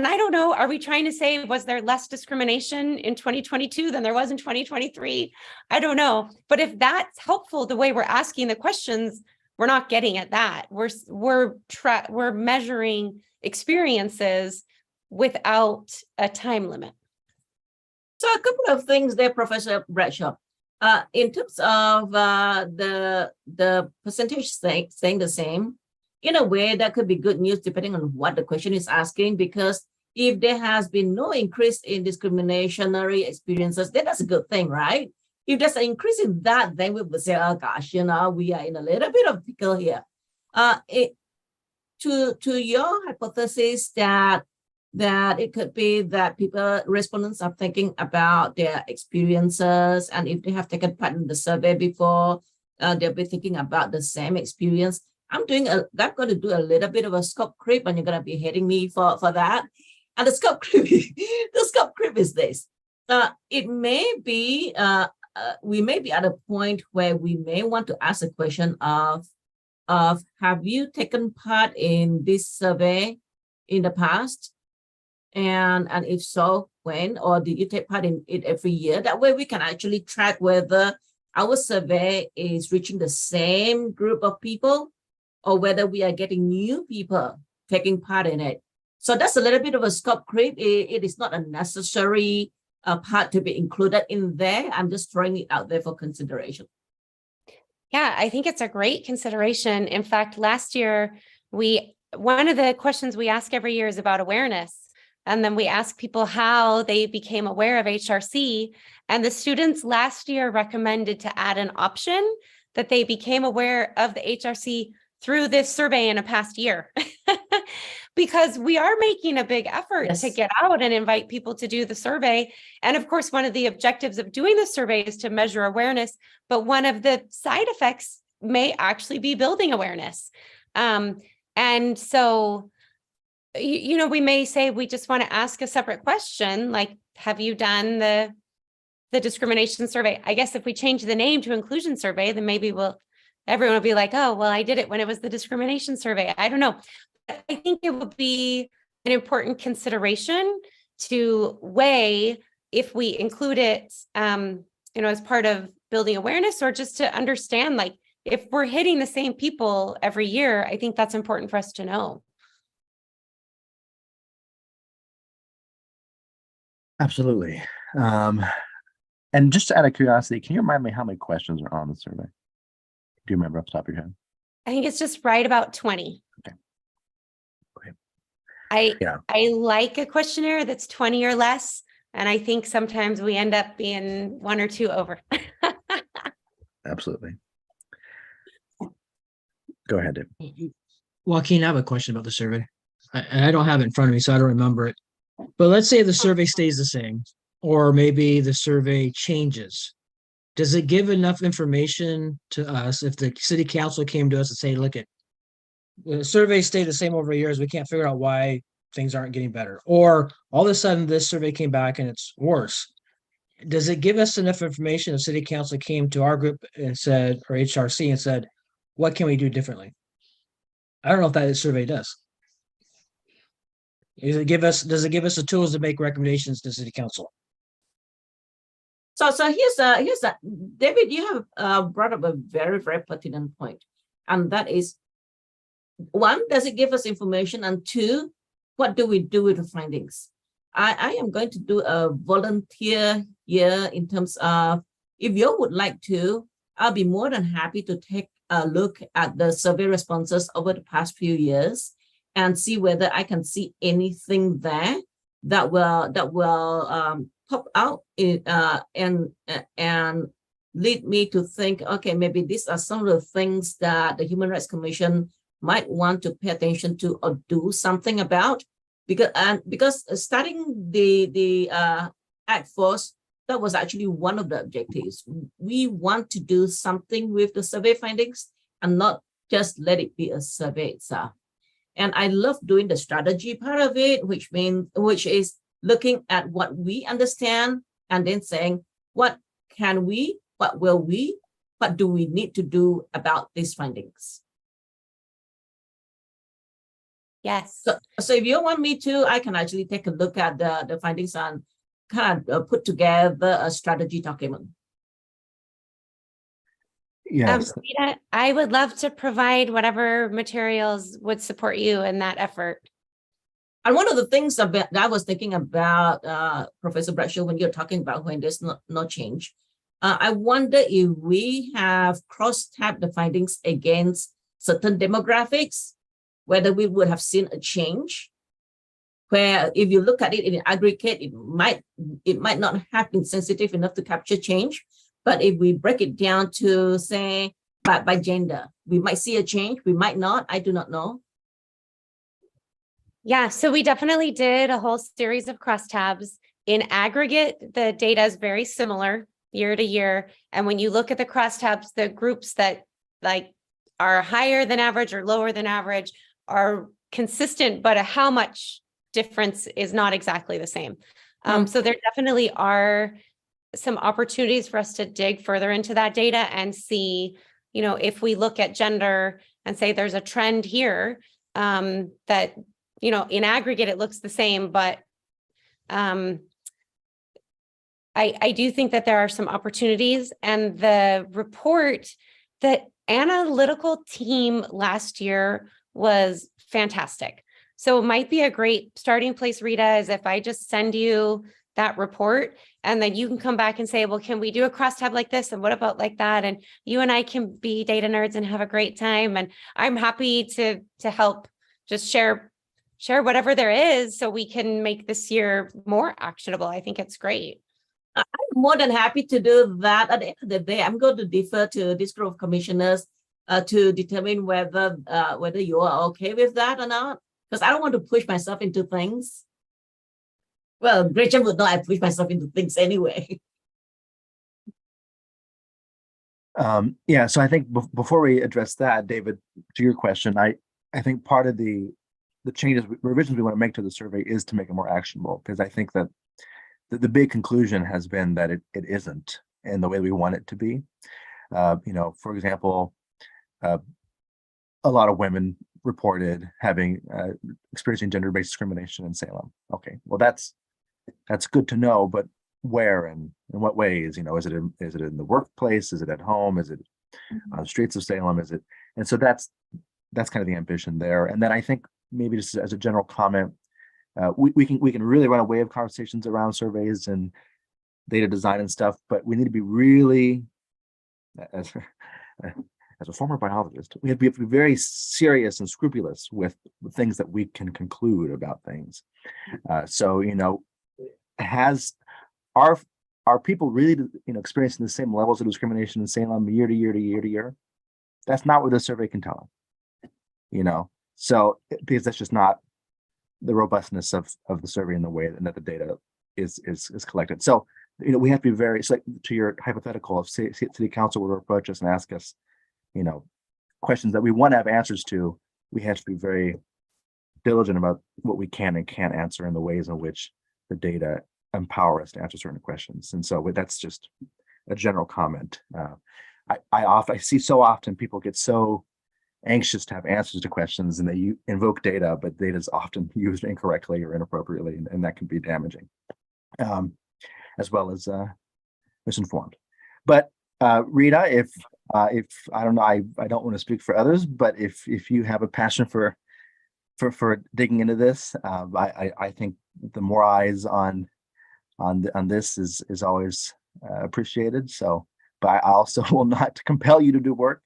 I don't know, are we trying to say, was there less discrimination in 2022 than there was in 2023? I don't know. But if that's helpful, the way we're asking the questions, we're not getting at that. We're measuring experiences without a time limit. So a couple of things there, Professor Bradshaw. In terms of the percentage staying the same, in a way that could be good news depending on what the question is asking, because if there has been no increase in discriminationary experiences, then that's a good thing, right? If there's an increase in that, then we would say, oh gosh, we are in a little bit of pickle here. To your hypothesis that it could be that respondents are thinking about their experiences, and if they have taken part in the survey before, they'll be thinking about the same experience. I'm going to do a little bit of a scope creep, and you're going to be hating me for that. And the scope creep is this. It may be, we may be at a point where we may want to ask a question of have you taken part in this survey in the past? And if so, when, or did you take part in it every year? That way we can actually track whether our survey is reaching the same group of people, or whether we are getting new people taking part in it. So that's a little bit of a scope creep. It is not a necessary part to be included in there. I'm just throwing it out there for consideration. Yeah, I think it's a great consideration. In fact, last year, one of the questions we ask every year is about awareness. And then we ask people how they became aware of HRC. And the students last year recommended to add an option that they became aware of the HRC through this survey in a past year, because we are making a big effort to get out and invite people to do the survey. And of course, one of the objectives of doing the survey is to measure awareness, but one of the side effects may actually be building awareness. And so, we may say, we just want to ask a separate question, like, have you done the discrimination survey? I guess if we change the name to inclusion survey, then maybe everyone will be like, oh, well, I did it when it was the discrimination survey. I don't know. But I think it would be an important consideration to weigh if we include it, as part of building awareness, or just to understand, like, if we're hitting the same people every year, I think that's important for us to know. Absolutely. And just out of curiosity, can you remind me how many questions are on the survey? Do you remember off the top of your head? I think it's just right about 20. Okay. I like a questionnaire that's 20 or less. And I think sometimes we end up being 1 or 2 over. Absolutely. Go ahead, Dave. Joaquin, I have a question about the survey. I don't have it in front of me, so I don't remember it. But let's say the survey stays the same, or maybe the survey changes. Does it give enough information to us if the city council came to us and say, look, the survey stayed the same over years, we can't figure out why things aren't getting better? Or all of a sudden this survey came back and it's worse. does it give us enough information? The city council came to our group and said, or HRC and said, what can we do differently? I don't know if that survey does. Does it give us the tools to make recommendations to city council? So here's a David, you have brought up a very, very pertinent point. And that is, one, does it give us information? And two, what do we do with the findings? I am going to do a volunteer here in terms of, if you would like to, I'll be more than happy to take a look at the survey responses over the past few years and see whether I can see anything there that will pop out and lead me to think, okay, maybe these are some of the things that the Human Rights Commission might want to pay attention to or do something about. Because starting the Act Force, that was actually one of the objectives. We want to do something with the survey findings and not just let it be a survey itself. And I love doing the strategy part of it, which is looking at what we understand and then saying, what can we, what will we, what do we need to do about these findings? Yes. So if you want me to, I can actually take a look at the findings and kind of put together a strategy document. Yes. Rita, I would love to provide whatever materials would support you in that effort. And one of the things that I was thinking about, Professor Bradshaw, when you're talking about when there's no change, I wonder if we have cross-tabbed the findings against certain demographics, whether we would have seen a change, where if you look at it in aggregate, it might not have been sensitive enough to capture change. But if we break it down to, say, by gender, we might see a change, we might not, I do not know. Yeah, so we definitely did a whole series of crosstabs. In aggregate, the data is very similar year to year. And when you look at the crosstabs, the groups that like are higher than average or lower than average are consistent, but how much difference is not exactly the same. So there definitely are some opportunities for us to dig further into that data and see, you know, if we look at gender and say there's a trend here, that, you know, in aggregate, it looks the same, but I do think that there are some opportunities, and the report, the analytical team last year was fantastic. So it might be a great starting place, Rita, is if I just send you that report and then you can come back and say, well, can we do a crosstab like this? And what about like that? And you and I can be data nerds and have a great time. And I'm happy to help just share whatever there is so we can make this year more actionable. I think it's great. I'm more than happy to do that. At the end of the day, I'm going to defer to this group of commissioners to determine whether you are okay with that or not, because I don't want to push myself into things. Well, Gretchen would know I push myself into things anyway. Yeah, so I think before we address that, David, to your question, I think part of the changes, revisions we want to make to the survey is to make it more actionable, because I think that the big conclusion has been that it isn't in the way we want it to be. You know, for example, a lot of women reported having experiencing gender-based discrimination in Salem. Okay, well that's good to know, but where and in what ways? You know, is it in the workplace? Is it at home? Is it on the streets of Salem? Is it? And so that's kind of the ambition there. And then I think maybe just as a general comment, we can really run a wave of conversations around surveys and data design and stuff, but we need to be really, as a former biologist, we have to be very serious and scrupulous with the things that we can conclude about things. So, you know, are people really, you know, experiencing the same levels of discrimination in Salem year to year to year to year? That's not what the survey can tell them, you know. So because that's just not the robustness of the survey and the way that the data is collected. So, you know, we have to be very, so like to your hypothetical, if city council would approach us and ask us, you know, questions that we want to have answers to, we have to be very diligent about what we can and can't answer in the ways in which the data empower us to answer certain questions. And so that's just a general comment. I see so often people get so anxious to have answers to questions, and they invoke data, but data is often used incorrectly or inappropriately, and that can be damaging, as well as misinformed. But Rita, if I don't know, I don't want to speak for others, but if you have a passion for digging into this, I think the more eyes on this is always appreciated. So, but I also will not compel you to do work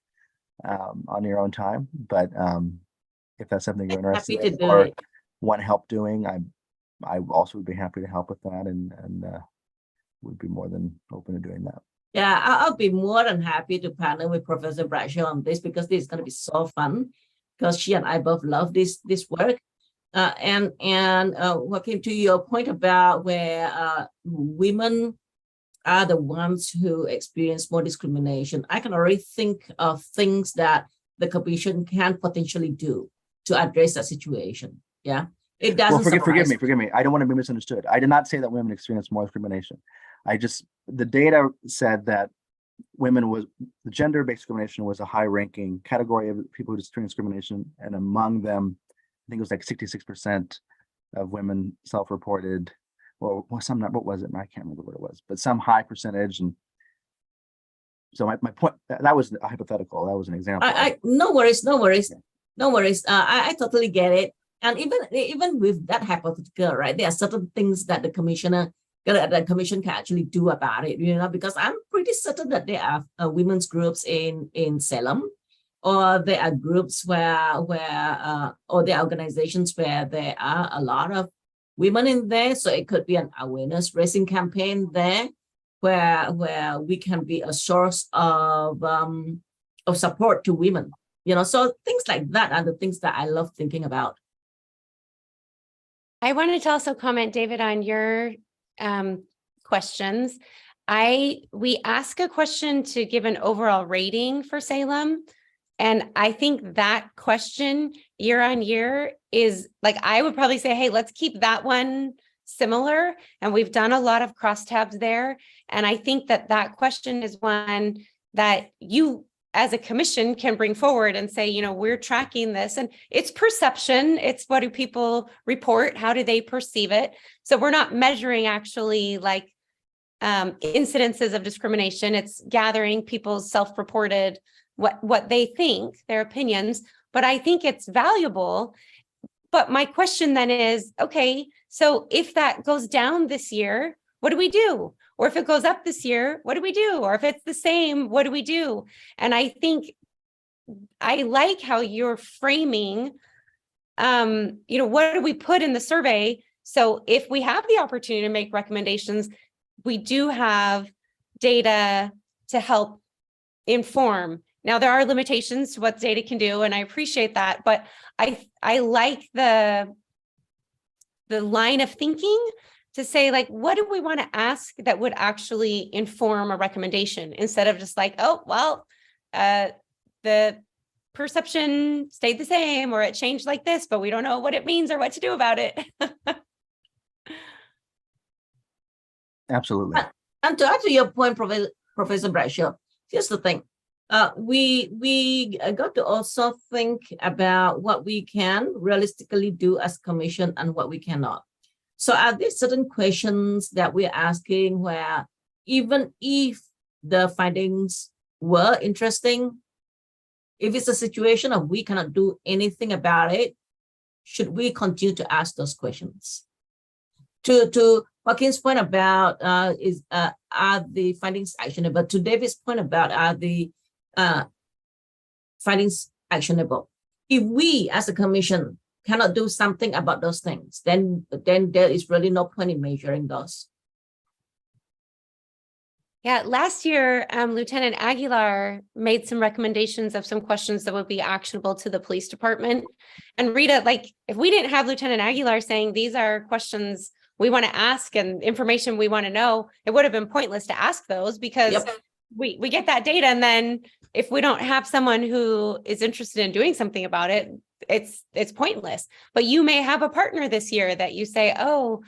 on your own time. But if that's something you're interested Happy to in do or it. want help doing, I also would be happy to help with that, and would be more than open to doing that. Yeah, I'll be more than happy to partner with Professor Bradshaw on this, because this is going to be so fun, because she and I both love this work. And what came to your point about where women are the ones who experience more discrimination, I can already think of things that the commission can potentially do to address that situation. Yeah, it doesn't. Well, forgive me. I don't want to be misunderstood. I did not say that women experience more discrimination. The data said that the gender-based discrimination was a high-ranking category of people who experience discrimination, and among them, I think it was like 66% of women self-reported. Well, some number, what was it? I can't remember what it was, but some high percentage. And so my point, that was a hypothetical. That was an example. No worries. I totally get it. And even with that hypothetical, right, there are certain things that the commission can actually do about it, because I'm pretty certain that there are women's groups in Salem, or there are groups or there are organizations where there are a lot of women in there. So it could be an awareness raising campaign there, where we can be a source of support to women. So things like that are the things that I love thinking about. I wanted to also comment, David, on your questions. We ask a question to give an overall rating for Salem. And I think that question year on year is like, I would probably say, hey, let's keep that one similar. And we've done a lot of crosstabs there. And I think that question is one that you as a commission can bring forward and say, we're tracking this, and it's perception. It's what do people report? How do they perceive it? So we're not measuring actually like incidences of discrimination. It's gathering people's self-reported what they think, their opinions. But I think it's valuable. But my question then is, okay, so if that goes down this year, what do we do? Or if it goes up this year, what do we do? Or if it's the same, what do we do? And I think I like how you're framing, what do we put in the survey? So if we have the opportunity to make recommendations, we do have data to help inform. Now, there are limitations to what data can do, and I appreciate that, but I like the line of thinking to say, like, what do we want to ask that would actually inform a recommendation, instead of just like, oh, well, the perception stayed the same, or it changed like this, but we don't know what it means or what to do about it. Absolutely. And to add to your point, Professor Bradshaw, here's the thing. We got to also think about what we can realistically do as commission and what we cannot. So are there certain questions that we're asking where even if the findings were interesting, if it's a situation of we cannot do anything about it, should we continue to ask those questions? To Joaquin's point about are the findings actionable? To David's point about are the findings actionable? If we as a commission cannot do something about those things, then there is really no point in measuring those. Yeah, last year, Lieutenant Aguilar made some recommendations of some questions that would be actionable to the police department. And Rita, like, if we didn't have Lieutenant Aguilar saying these are questions we want to ask and information we want to know, it would have been pointless to ask those, because we get that data, and then if we don't have someone who is interested in doing something about it, it's pointless. But you may have a partner this year that you say, oh,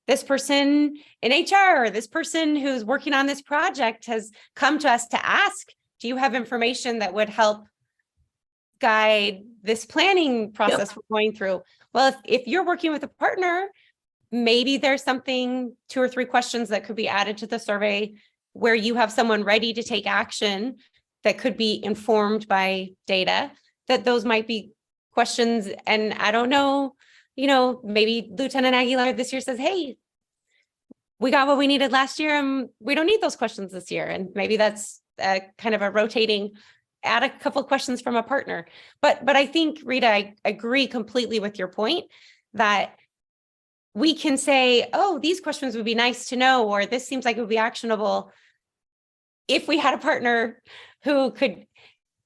this person in HR or this person who's working on this project has come to us to ask, do you have information that would help guide this planning process we're going through? Well, if you're working with a partner, maybe there's something, 2 or 3 questions that could be added to the survey where you have someone ready to take action that could be informed by data, that those might be questions. And I don't know, maybe Lieutenant Aguilar this year says, hey, we got what we needed last year and we don't need those questions this year. And maybe that's kind of a rotating, add a couple of questions from a partner. But I think, Rita, I agree completely with your point that we can say, oh, these questions would be nice to know, or this seems like it would be actionable if we had a partner who could.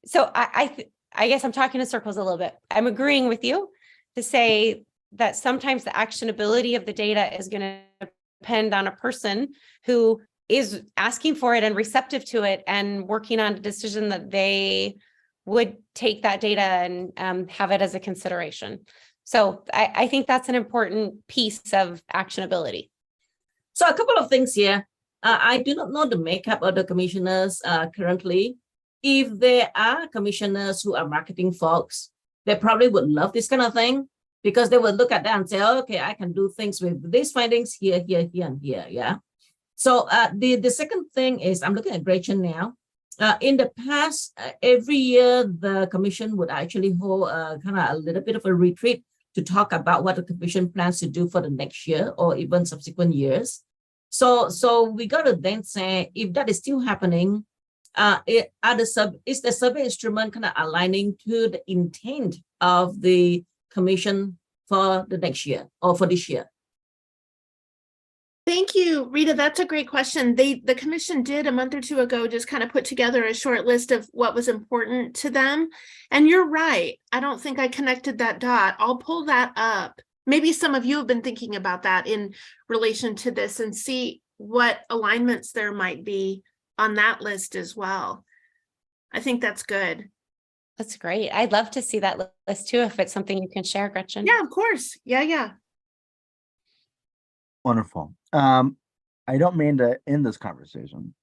So I guess I'm talking in circles a little bit. I'm agreeing with you to say that sometimes the actionability of the data is going to depend on a person who is asking for it and receptive to it and working on a decision that they would take that data and have it as a consideration. So I think that's an important piece of actionability. So a couple of things here. I do not know the makeup of the commissioners currently. If there are commissioners who are marketing folks, they probably would love this kind of thing because they would look at that and say, oh, okay, I can do things with these findings here, here, here, and here. Yeah. So the second thing is, I'm looking at Gretchen now. In the past, every year, the commission would actually hold kind of a little bit of a retreat to talk about what the commission plans to do for the next year or even subsequent years. So we got to then say, if that is still happening, is the survey instrument kind of aligning to the intent of the commission for the next year or for this year? Thank you, Rita. That's a great question. The commission did a month or 2 ago just kind of put together a short list of what was important to them. And you're right. I don't think I connected that dot. I'll pull that up. Maybe some of you have been thinking about that in relation to this and see what alignments there might be on that list as well. I think that's good. That's great. I'd love to see that list too, if it's something you can share, Gretchen. Yeah, of course. Yeah. Wonderful. I don't mean to end this conversation,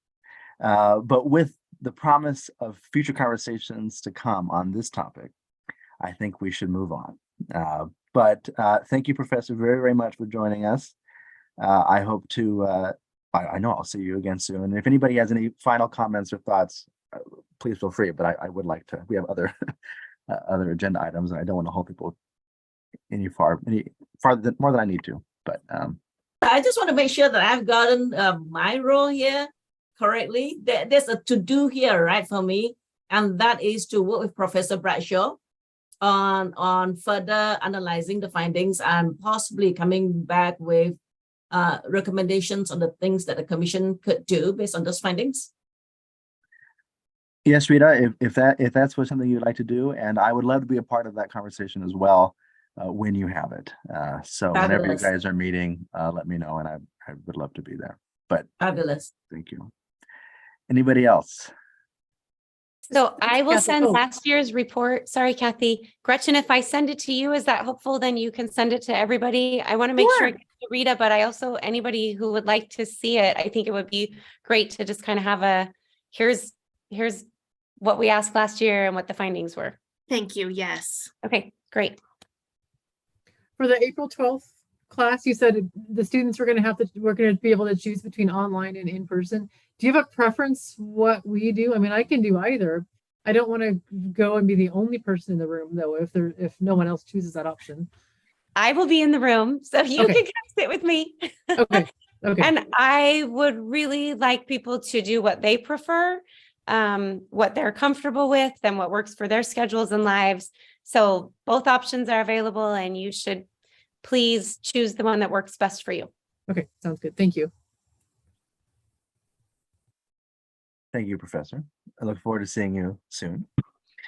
but with the promise of future conversations to come on this topic, I think we should move on. But thank you, Professor, very, very much for joining us. I hope to, I know I'll see you again soon. And if anybody has any final comments or thoughts, please feel free, but I would like to, we have other other agenda items and I don't want to hold people any farther more than I need to, but I just want to make sure that I've gotten my role here correctly. There's a to-do here, right, for me, and that is to work with Professor Bradshaw on further analyzing the findings and possibly coming back with recommendations on the things that the commission could do based on those findings. yes, Rita, if that's something you'd like to do, and I would love to be a part of that conversation as well. When you have it. So whenever you Fabulous. guys are meeting, let me know and I would love to be there. But Fabulous. thank you. Anybody else? So I will Kathy, send oh. last year's report. Sorry, Kathy. Gretchen, if I send it to you, is that helpful? Then you can send it to everybody. I want to make sure I Sure. get to Rita, but I also, anybody who would like to see it, I think it would be great to just kind of have a, here's what we asked last year and what the findings were. Thank you. Yes. Okay, great. For the April 12th class, you said the students we're going to be able to choose between online and in person. Do you have a preference what we do? I mean, I can do either. I don't want to go and be the only person in the room though, if no one else chooses that option. I will be in the room, so you Okay. can come sit with me. Okay. And I would really like people to do what they prefer, what they're comfortable with and what works for their schedules and lives. So both options are available and you should please choose the one that works best for you. Okay. Sounds good. Thank you. Thank you, Professor. I look forward to seeing you soon.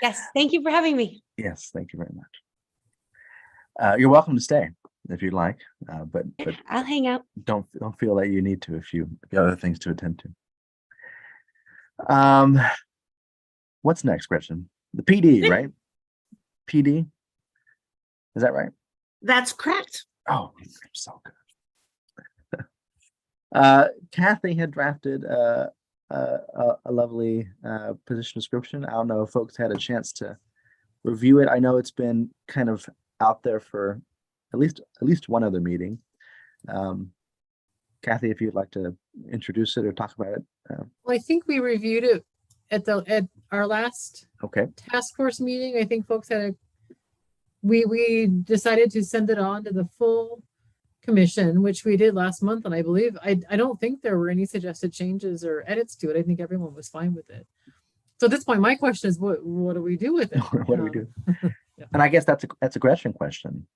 Yes, thank you for having me. Yes, thank you very much. You're welcome to stay if you'd like, but I'll hang out. don't feel that you need to if you have other things to attend to. What's next, Gretchen? The PD, right? PD? Is that right? That's correct. Oh, so good. Kathy had drafted a lovely position description. I don't know if folks had a chance to review it. I know it's been kind of out there for at least one other meeting. Kathy, if you'd like to introduce it or talk about it. Well, I think we reviewed it at our last Okay. task force meeting. I think folks had we decided to send it on to the full commission, which we did last month, and I believe I don't think there were any suggested changes or edits to it. I think everyone was fine with it. So at this point, my question is, what do we do with it? What do we do? Yeah. And I guess that's a Gretchen question.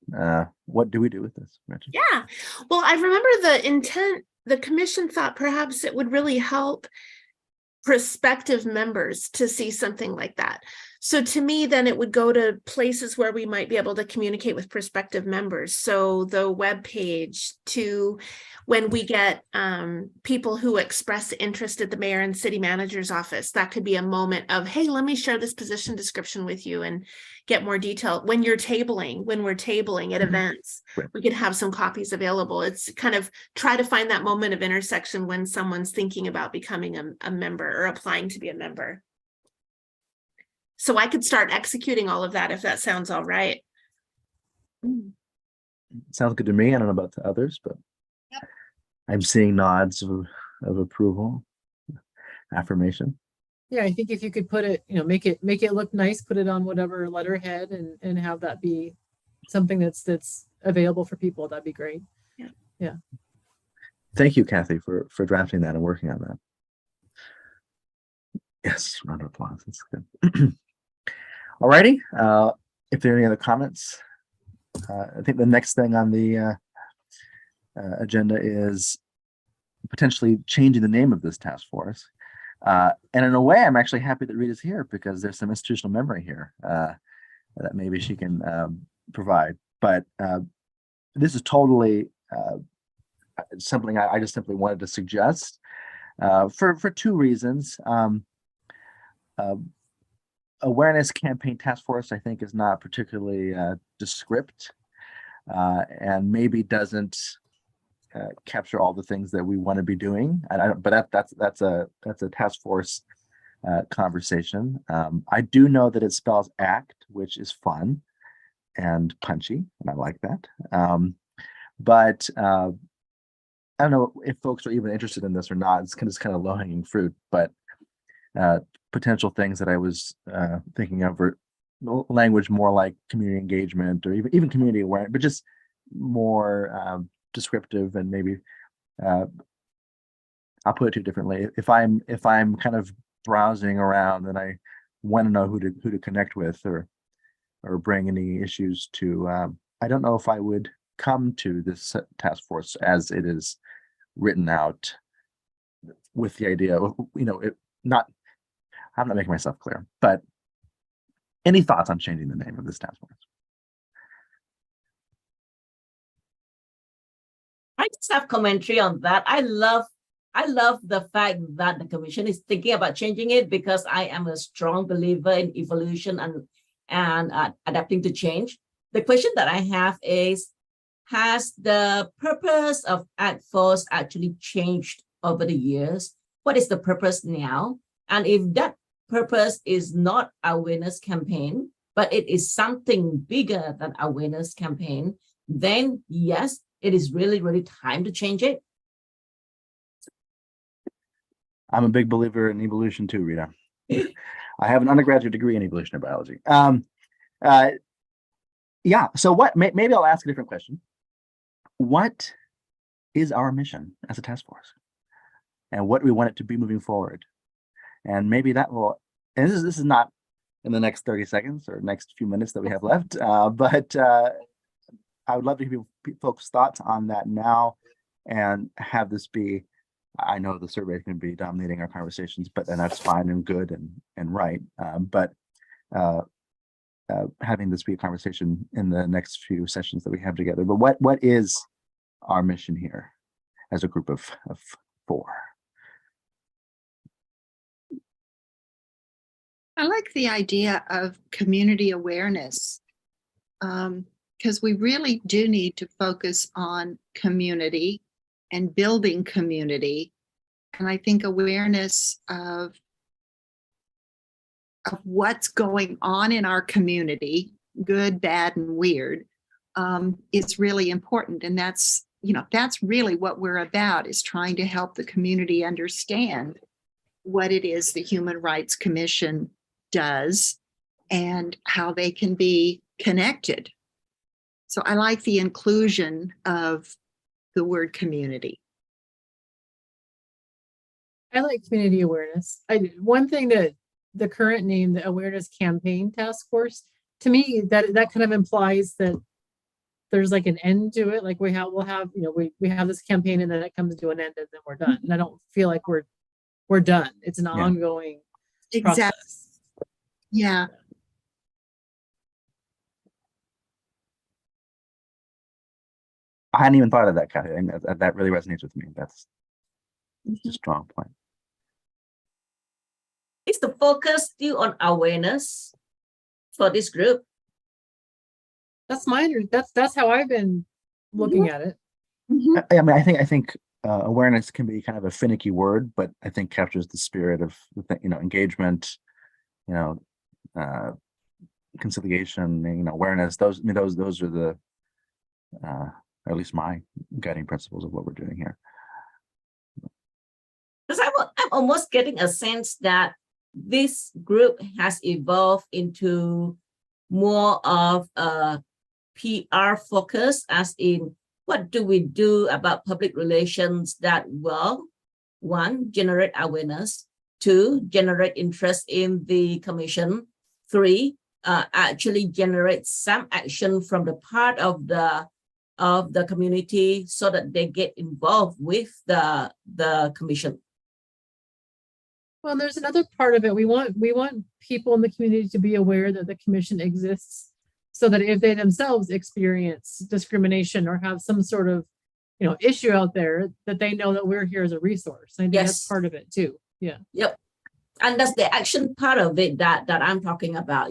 What do we do with this, Gretchen? Yeah. Well, I remember the intent, the commission thought perhaps it would really help prospective members to see something like that. So to me, then it would go to places where we might be able to communicate with prospective members. So the web page, to when we get people who express interest at the mayor and city manager's office, that could be a moment of, hey, let me share this position description with you and get more detail. When we're tabling at events, Right. we could have some copies available. It's kind of try to find that moment of intersection when someone's thinking about becoming a member or applying to be a member. So I could start executing all of that if that sounds all right. Sounds good to me. I don't know about the others, but I'm seeing nods of approval, affirmation. Yeah, I think if you could put it, make it look nice, put it on whatever letterhead and have that be something that's available for people, that'd be great. Yeah. Thank you, Kathy, for drafting that and working on that. Yes, round of applause. That's good. All righty. If there are any other comments, I think the next thing on the agenda is potentially changing the name of this task force. And in a way, I'm actually happy that Rita's here because there's some institutional memory here that maybe she can provide. But this is totally something I just simply wanted to suggest for two reasons. Awareness campaign task force, I think, is not particularly descript and maybe doesn't capture all the things that we want to be doing. But that's a task force conversation. I do know that it spells ACT, which is fun and punchy, and I like that. But I don't know if folks are even interested in this or not. It's kind of low-hanging fruit, but potential things that I was thinking of are language more like community engagement or even community awareness, but just more descriptive, and maybe I'll put it too differently. If I'm kind of browsing around and I want to know who to connect with or bring any issues to, I don't know if I would come to this task force as it is written out with the idea of, I'm not making myself clear, but any thoughts on changing the name of this task force? I just have commentary on that. I love the fact that the commission is thinking about changing it because I am a strong believer in evolution and adapting to change. The question that I have is, has the purpose of ACT Force actually changed over the years? What is the purpose now? And if that purpose is not awareness campaign, but it is something bigger than awareness campaign, then yes, it is really, really time to change it. I'm a big believer in evolution too, Rita. I have an undergraduate degree in evolutionary biology. Yeah, so maybe I'll ask a different question. What is our mission as a task force? And what do we want it to be moving forward? And maybe that will, and this is not in the next 30 seconds or next few minutes that we have left, but I would love to hear folks' thoughts on that now and have this be, I know the survey can be dominating our conversations, but then that's fine and good and right. But having this be a conversation in the next few sessions that we have together. But what is our mission here as a group of four? I like the idea of community awareness because we really do need to focus on community and building community. And I think awareness of what's going on in our community, good, bad, and weird, is really important. And that's, that's really what we're about, is trying to help the community understand what it is the Human Rights Commission does and how they can be connected. So I like the inclusion of the word community. I like community awareness. One thing that the current name, the Awareness Campaign Task Force, to me, that kind of implies that there's like an end to it. Like we'll have, we have this campaign and then it comes to an end and then we're done. And I don't feel like we're done. It's an ongoing process. Yeah. I hadn't even thought of that, Kathy. And that really resonates with me. That's a strong point. Is the focus still on awareness for this group? That's that's how I've been looking at it. I mean, I think awareness can be kind of a finicky word, but I think captures the spirit of engagement, conciliation, awareness. Those are the at least my guiding principles of what we're doing here. Because I'm almost getting a sense that this group has evolved into more of a PR focus, as in what do we do about public relations that will, one, generate awareness, two, generate interest in the commission, three, actually generate some action from the part of the community so that they get involved with the commission. Well, there's another part of it. We want people in the community to be aware that the commission exists, so that if they themselves experience discrimination or have some sort of, issue out there, that they know that we're here as a resource. I think that's part of it too. Yeah. Yep. And that's the action part of it that I'm talking about.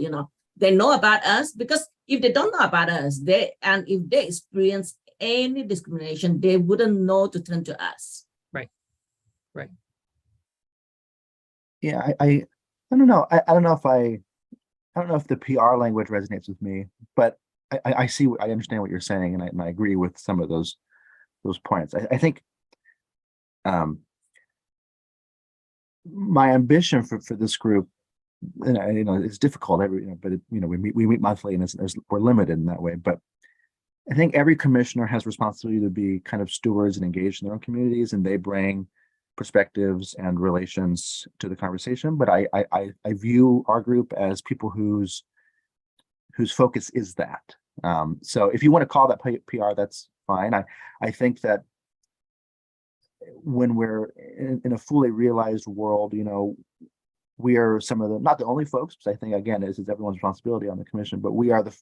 They know about us, because if they don't know about us, if they experience any discrimination, they wouldn't know to turn to us. Right. Yeah, I don't know. I don't know if the PR language resonates with me, but I understand what you're saying, and I agree with some of those points. I think my ambition for this group, and it's difficult but we meet monthly, and we're limited in that way. But I think every commissioner has responsibility to be kind of stewards and engaged in their own communities, and they bring perspectives and relations to the conversation. But I view our group as people whose focus is that. So if you want to call that PR, that's fine. I think that when we're in a fully realized world, we are some of the, not the only folks, because I think, again, this is everyone's responsibility on the commission, but we are the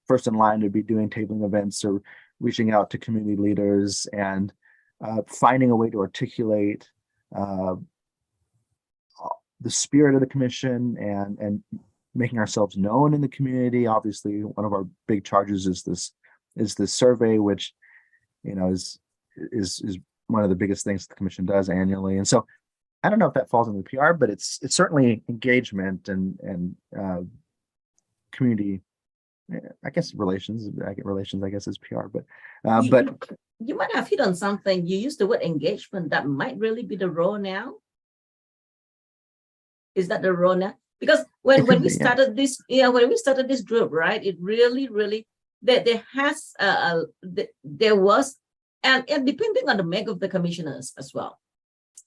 first in line to be doing tabling events or reaching out to community leaders and finding a way to articulate the spirit of the commission and making ourselves known in the community. Obviously, one of our big charges is this survey, which is one of the biggest things the commission does annually. And so I don't know if that falls into the PR, but it's certainly engagement and community. I guess relations. I guess is PR, but you might have hit on something. You used the word engagement. That might really be the role now. Is that the role now? Because when we started this, when we started this group, right? It really there was, and depending on the make of the commissioners as well.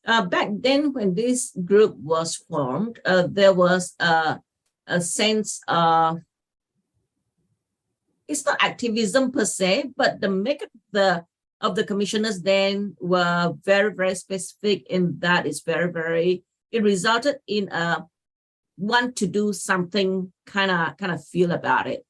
Back then, when this group was formed, there was a sense of, it's not activism per se, but the makeup of the commissioners then were very specific in that it resulted in a want to do something kind of feel about it.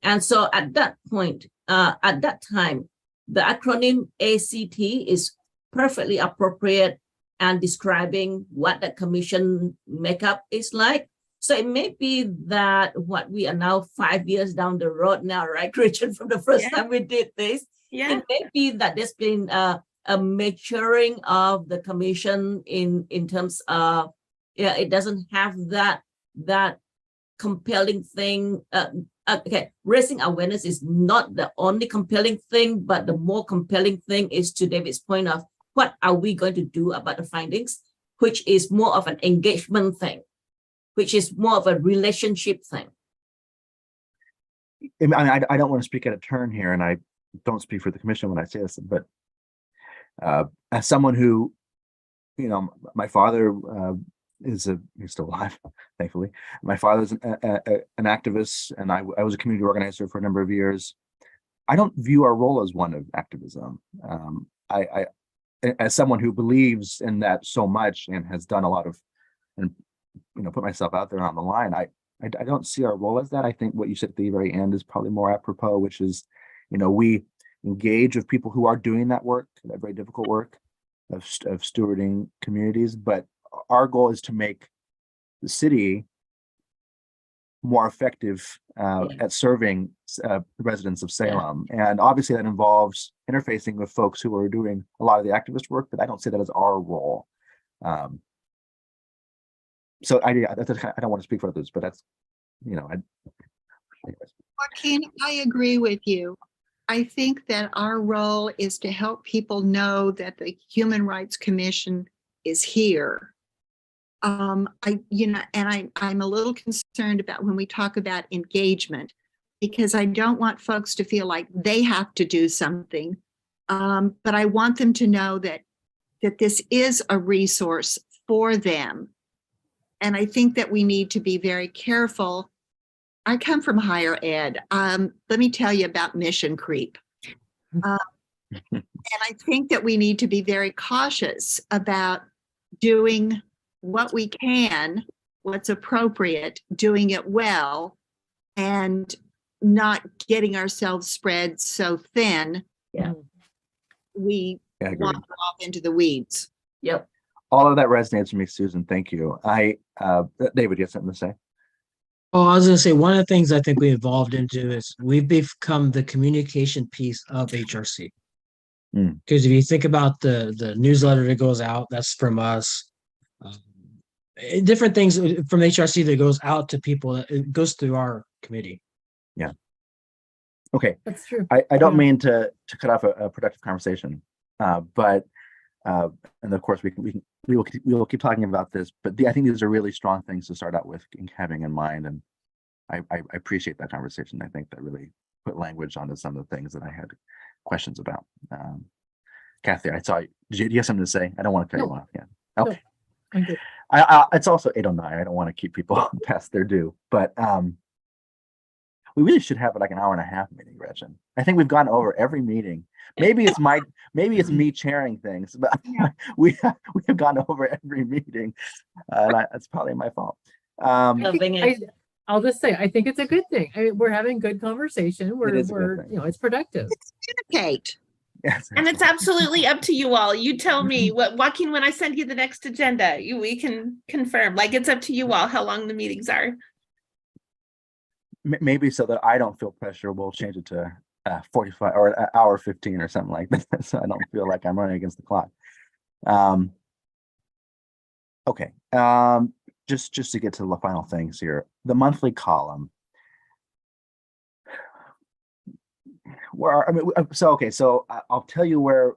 And so at that point, at that time, the acronym ACT is perfectly appropriate and describing what the commission makeup is like. So it may be that what we are now 5 years down the road now, right, Gretchen, from the first time we did this, it may be that there's been a a maturing of the commission in terms of, yeah, it doesn't have that compelling thing. Okay, raising awareness is not the only compelling thing, but the more compelling thing is, to David's point of, what are we going to do about the findings, which is more of an engagement thing, which is more of a relationship thing. I mean, I don't want to speak out of turn here, and I don't speak for the commission when I say this, but as someone who, you know, my father he's still alive, thankfully. My father's an activist, and I was a community organizer for a number of years. I don't view our role as one of activism. I as someone who believes in that so much and has done a lot of, and you know, put myself out there on the line, I don't see our role as that. I think what you said at the very end is probably more apropos, which is, you know, we engage with people who are doing that work, that very difficult work of stewarding communities, but our goal is to make the city more effective at serving residents of Salem. And obviously that involves interfacing with folks who are doing a lot of the activist work, but I don't see that as our role. So I don't want to speak for others, but that's, you know, anyways. Joaquin, I agree with you. I think that our role is to help people know that the Human Rights Commission is here. I'm a little concerned about when we talk about engagement, because I don't want folks to feel like they have to do something. But I want them to know that this is a resource for them. And I think that we need to be very careful. I come from higher ed. Let me tell you about mission creep. And I think that we need to be very cautious about doing what we can, what's appropriate, doing it well, and not getting ourselves spread so thin. Yeah. We Yeah, wander off into the weeds. Yep. all of that resonates with me, Susan. Thank you. David, you have something to say? Oh, I was going to say, one of the things I think we evolved into is we've become the communication piece of HRC. Because if you think about the newsletter that goes out, that's from us. Different things from HRC that goes out to people, it goes through our committee. Yeah. Okay. That's true. I don't Yeah. mean to cut off a productive conversation, but and of course we will keep talking about this. But I think these are really strong things to start out with and having in mind, and I appreciate that conversation. I think that really put language onto some of the things that I had questions about. Kathy, I saw you. Do you have something to say? I don't want to cut you off. Yeah. Okay. I'm good. It's also 8:09. I don't want to keep people past their due, but we really should have like an hour and a half meeting, Gretchen. I think we've gone over every meeting. Maybe it's me chairing things, but we have gone over every meeting, and that's probably my fault. Loving it. I'll just say, I think it's a good thing. I mean, we're having good conversation. We're is a good thing. it's productive. Communicate. Yes, And it's absolutely up to you all. You tell me what, Joaquin, when I send you the next agenda, we can confirm, like, it's up to you all how long the meetings are. maybe so that I don't feel pressure, we'll change it to 45 or an hour 15 or something like that, so I don't feel like I'm running against the clock. Okay, just to get to the final things here, the monthly column. So I'll tell you where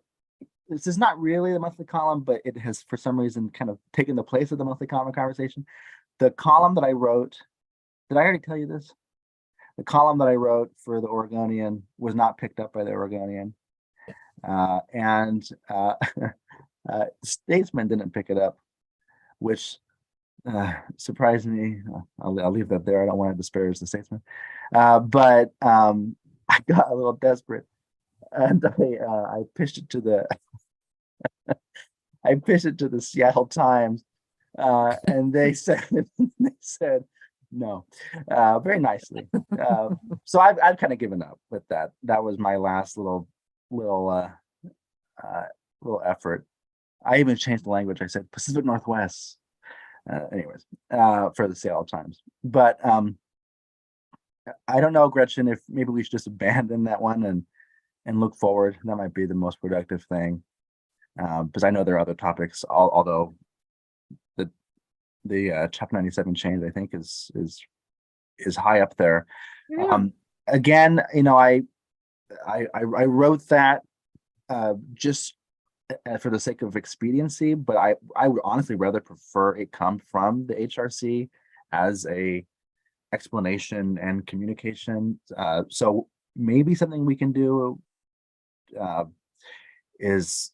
this is not really the monthly column, but it has for some reason kind of taken the place of the monthly column conversation. The column that I wrote, did I already tell you this? The column that I wrote for the Oregonian was not picked up by the Oregonian, and Statesman didn't pick it up, which surprised me. I'll leave that there. I don't want to disparage the Statesman, but I got a little desperate, and I pitched it to the Seattle Times, and they said no, very nicely. So I've kind of given up with that. That was my last little effort. I even changed the language. I said Pacific Northwest. Anyways, for the Seattle Times, but I don't know, Gretchen, if maybe we should just abandon that one and look forward. That might be the most productive thing. because I know there are other topics, although the Chapter 97 change, I think, is high up there. Yeah. Again, I wrote that just for the sake of expediency, but I would honestly rather prefer it come from the HRC as a explanation and communication. So maybe something we can do is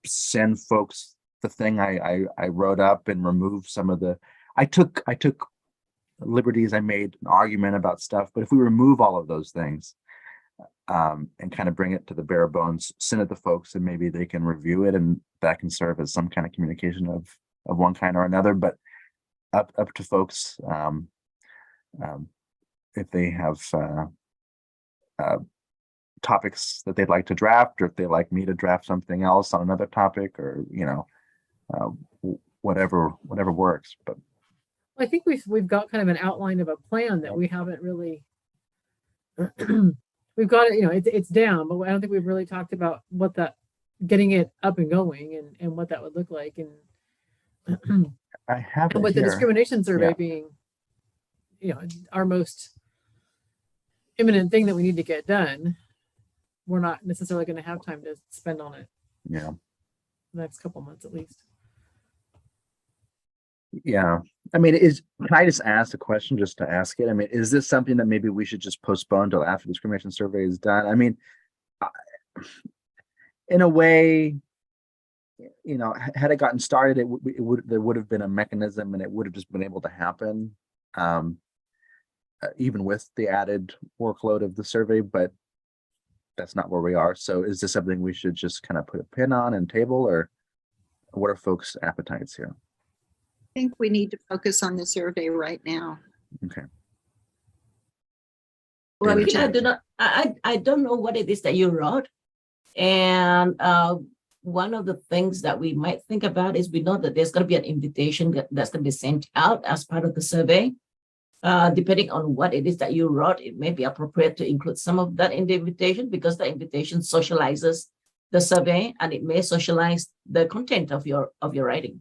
send folks the thing I wrote up and remove some of the. I took liberties. I made an argument about stuff, but if we remove all of those things and kind of bring it to the bare bones, send it to folks, and maybe they can review it, and that can serve as some kind of communication of one kind or another. But up to folks if they have topics that they'd like to draft, or if they'd like me to draft something else on another topic, or whatever works. But I think we've got kind of an outline of a plan that we haven't really. We've got it, it's down, but I don't think we've really talked about what getting it up and going and what that would look like, and I have and with the discrimination survey being, our most imminent thing that we need to get done, we're not necessarily going to have time to spend on it. Yeah. The next couple months at least. Yeah. I mean, can I just ask a question just to ask it? I mean, is this something that maybe we should just postpone till after the discrimination survey is done? I mean, in a way, had it gotten started, there would have been a mechanism, and it would have just been able to happen, even with the added workload of the survey. But that's not where we are. So, is this something we should just kind of put a pin on and table, or what are folks' appetites here? I think we need to focus on the survey right now. Okay. Well, David, I don't know what it is that you wrote. And one of the things that we might think about is, we know that there's going to be an invitation that's going to be sent out as part of the survey. Depending on what it is that you wrote, it may be appropriate to include some of that in the invitation, because the invitation socializes the survey, and it may socialize the content of your writing.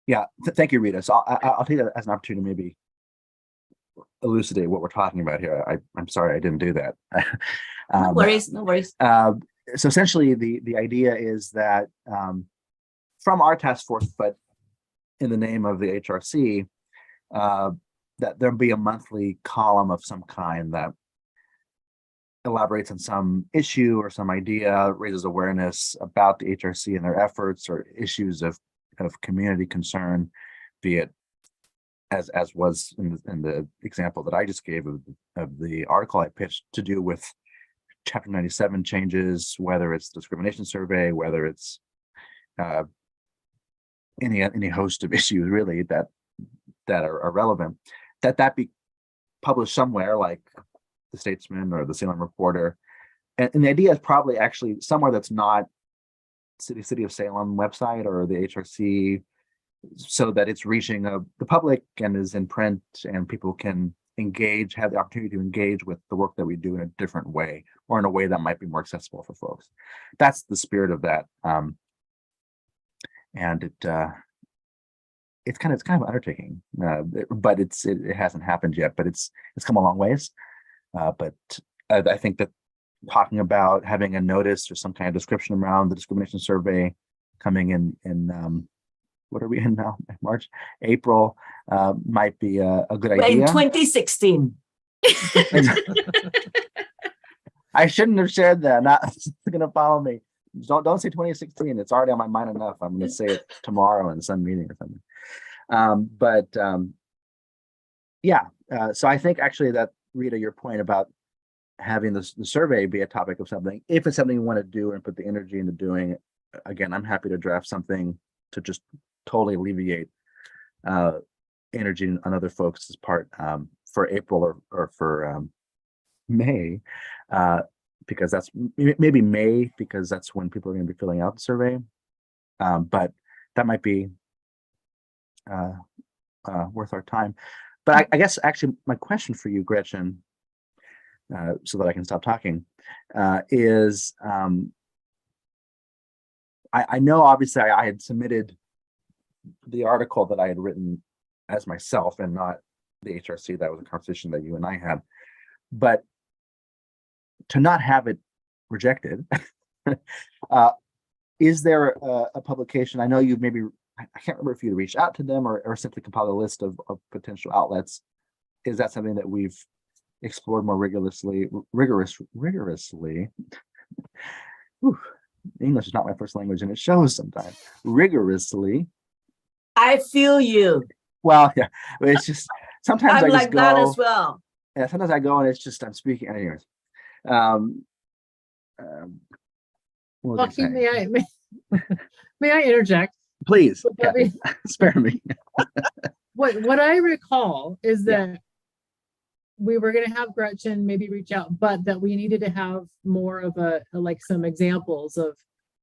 Yeah, thank you, Rita. So I'll take that as an opportunity to maybe elucidate what we're talking about here. I'm sorry I didn't do that. No worries, no worries. So essentially, the idea is that from our task force, but in the name of the HRC, that there'll be a monthly column of some kind that elaborates on some issue or some idea, raises awareness about the HRC and their efforts, or issues of community concern, be it as was in the example that I just gave of the article I pitched, to do with Chapter 97 changes, whether it's discrimination survey, whether it's any host of issues really that are relevant, that be published somewhere like the Statesman or the Salem Reporter. And the idea is probably actually somewhere that's not City of Salem website or the HRC, so that it's reaching the public and is in print, and people can have the opportunity to engage with the work that we do in a different way, or in a way that might be more accessible for folks. That's the spirit of that. And it's kind of an undertaking, but it hasn't happened yet, but it's come a long ways. But I think that talking about having a notice or some kind of description around the discrimination survey coming in what are we in now? March, April, might be a good idea. In 2016. I shouldn't have shared that. Not going to follow me. Don't say 2016. It's already on my mind enough. I'm going to say it tomorrow in some meeting or something. So I think actually that, Rita, your point about having the survey be a topic of something, if it's something you want to do and put the energy into doing, again, I'm happy to draft something to just totally alleviate energy on other folks' part for April or for May, because that's maybe May, because that's when people are going to be filling out the survey. But that might be worth our time. But I guess actually my question for you, Gretchen, so that I can stop talking, is I know obviously I had submitted the article that I had written as myself and not the HRC. That was a conversation that you and I had. But to not have it rejected, is there a publication? I know you maybe, I can't remember if you reached out to them or simply compiled a list of potential outlets. Is that something that we've explored more rigorously? Whew, English is not my first language, and it shows sometimes. Rigorously. I feel you. Well, yeah, but it's just sometimes I I'm just like that go. as well. Yeah, sometimes I go and it's just I'm speaking. Anyways, what was I Joaquin, saying? may I interject? Please, Would that Kathy, spare me. What I recall is Yeah. that we were going to have Gretchen maybe reach out, but that we needed to have more of like some examples of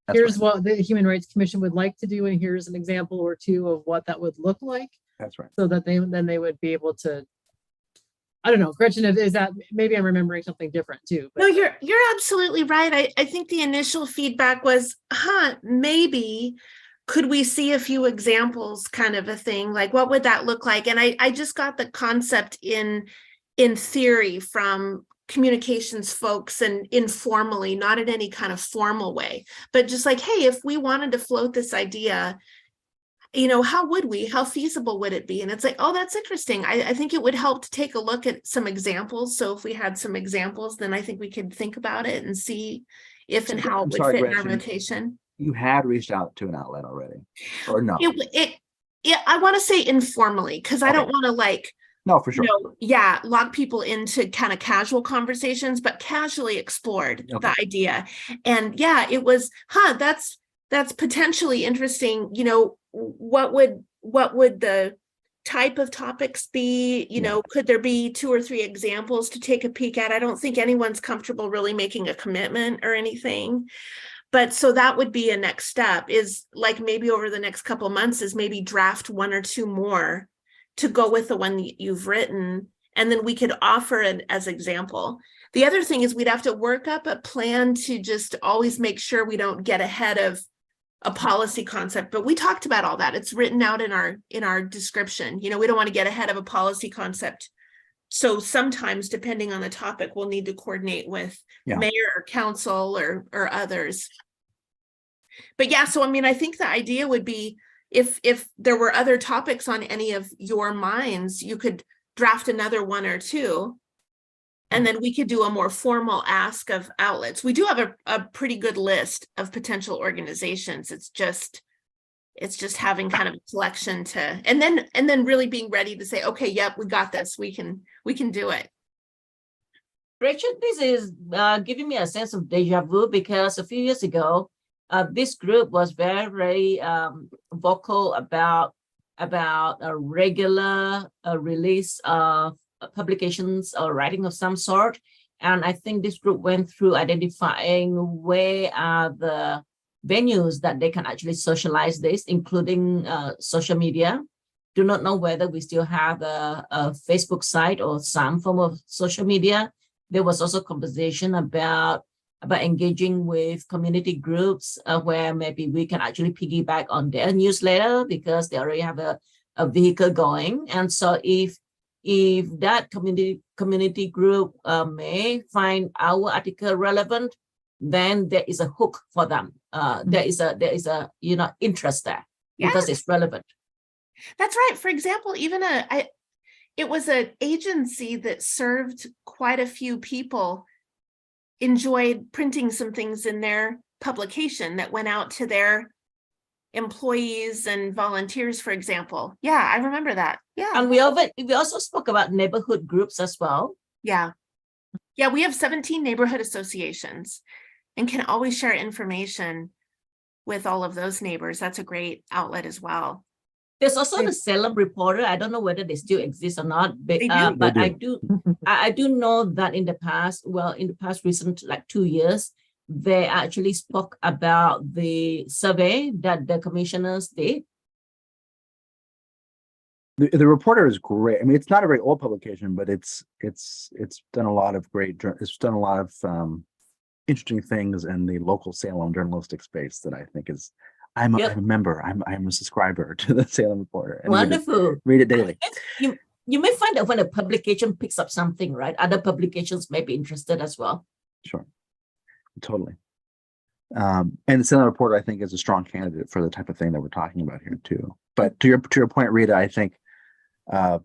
That's here's right. what the Human Rights Commission would like to do, and here's an example or two of what that would look like, That's right. so that they would be able to. I don't know, Gretchen, is that maybe I'm remembering something different too? No, you're absolutely right. I think the initial feedback was, maybe could we see a few examples, kind of a thing, like what would that look like? And I just got the concept in theory from communications folks and informally, not in any kind of formal way, but just like, hey, if we wanted to float this idea, how feasible would it be? And it's like, oh, that's interesting. I think it would help to take a look at some examples. So if we had some examples, then I think we could think about it and see if and how it I'm would sorry, fit in our Gretchen. rotation. You had reached out to an outlet already, or no? Yeah, I want to say informally, because I Okay. don't want to No, for sure. lock people into kind of casual conversations, but casually explored Okay. the idea. And yeah, it was, that's potentially interesting. What would the type of topics be? Could there be 2 or 3 examples to take a peek at? I don't think anyone's comfortable really making a commitment or anything. But so that would be a next step, is like maybe over the next couple of months is maybe draft 1 or 2 more to go with the one you've written. And then we could offer it as example. The other thing is we'd have to work up a plan to just always make sure we don't get ahead of a policy concept, but we talked about all that. It's written out in our description. We don't want to get ahead of a policy concept. So sometimes, depending on the topic, we'll need to coordinate with mayor or council or others. But yeah, so I think the idea would be if there were other topics on any of your minds, you could draft another 1 or 2. And then we could do a more formal ask of outlets. We do have a pretty good list of potential organizations. It's just having kind of a selection to, and then really being ready to say, okay, yep, we got this. We can do it. Rachel, this is giving me a sense of deja vu, because a few years ago, this group was very vocal about a regular release of publications or writing of some sort. And I think this group went through identifying where are the venues that they can actually socialize this, including social media. Do not know whether we still have a Facebook site or some form of social media. There was also conversation about engaging with community groups where maybe we can actually piggyback on their newsletter because they already have a vehicle going. And so if that community group may find our article relevant, then there is a hook for them. There is a interest there because it's relevant. That's right. For example, even it was an agency that served quite a few people, enjoyed printing some things in their publication that went out to their employees and volunteers, for example. Yeah, I remember that. Yeah. And we also spoke about neighborhood groups as well. Yeah. Yeah, we have 17 neighborhood associations and can always share information with all of those neighbors. That's a great outlet as well. There's also the Salem Reporter. I don't know whether they still exist or not, but, They do. but They do. I do know that in the past recent like 2 years, they actually spoke about the survey that the commissioners did. The Reporter is great. It's not a very old publication, but it's done a lot of great. It's done a lot of interesting things in the local Salem journalistic space that I think is, Yep. I'm a member, I'm a subscriber to the Salem Reporter. And Wonderful. read it daily. You may find that when a publication picks up something, right? Other publications may be interested as well. Sure. Totally. And the Salem Reporter, I think, is a strong candidate for the type of thing that we're talking about here too. But to your point, Rita, I think it's a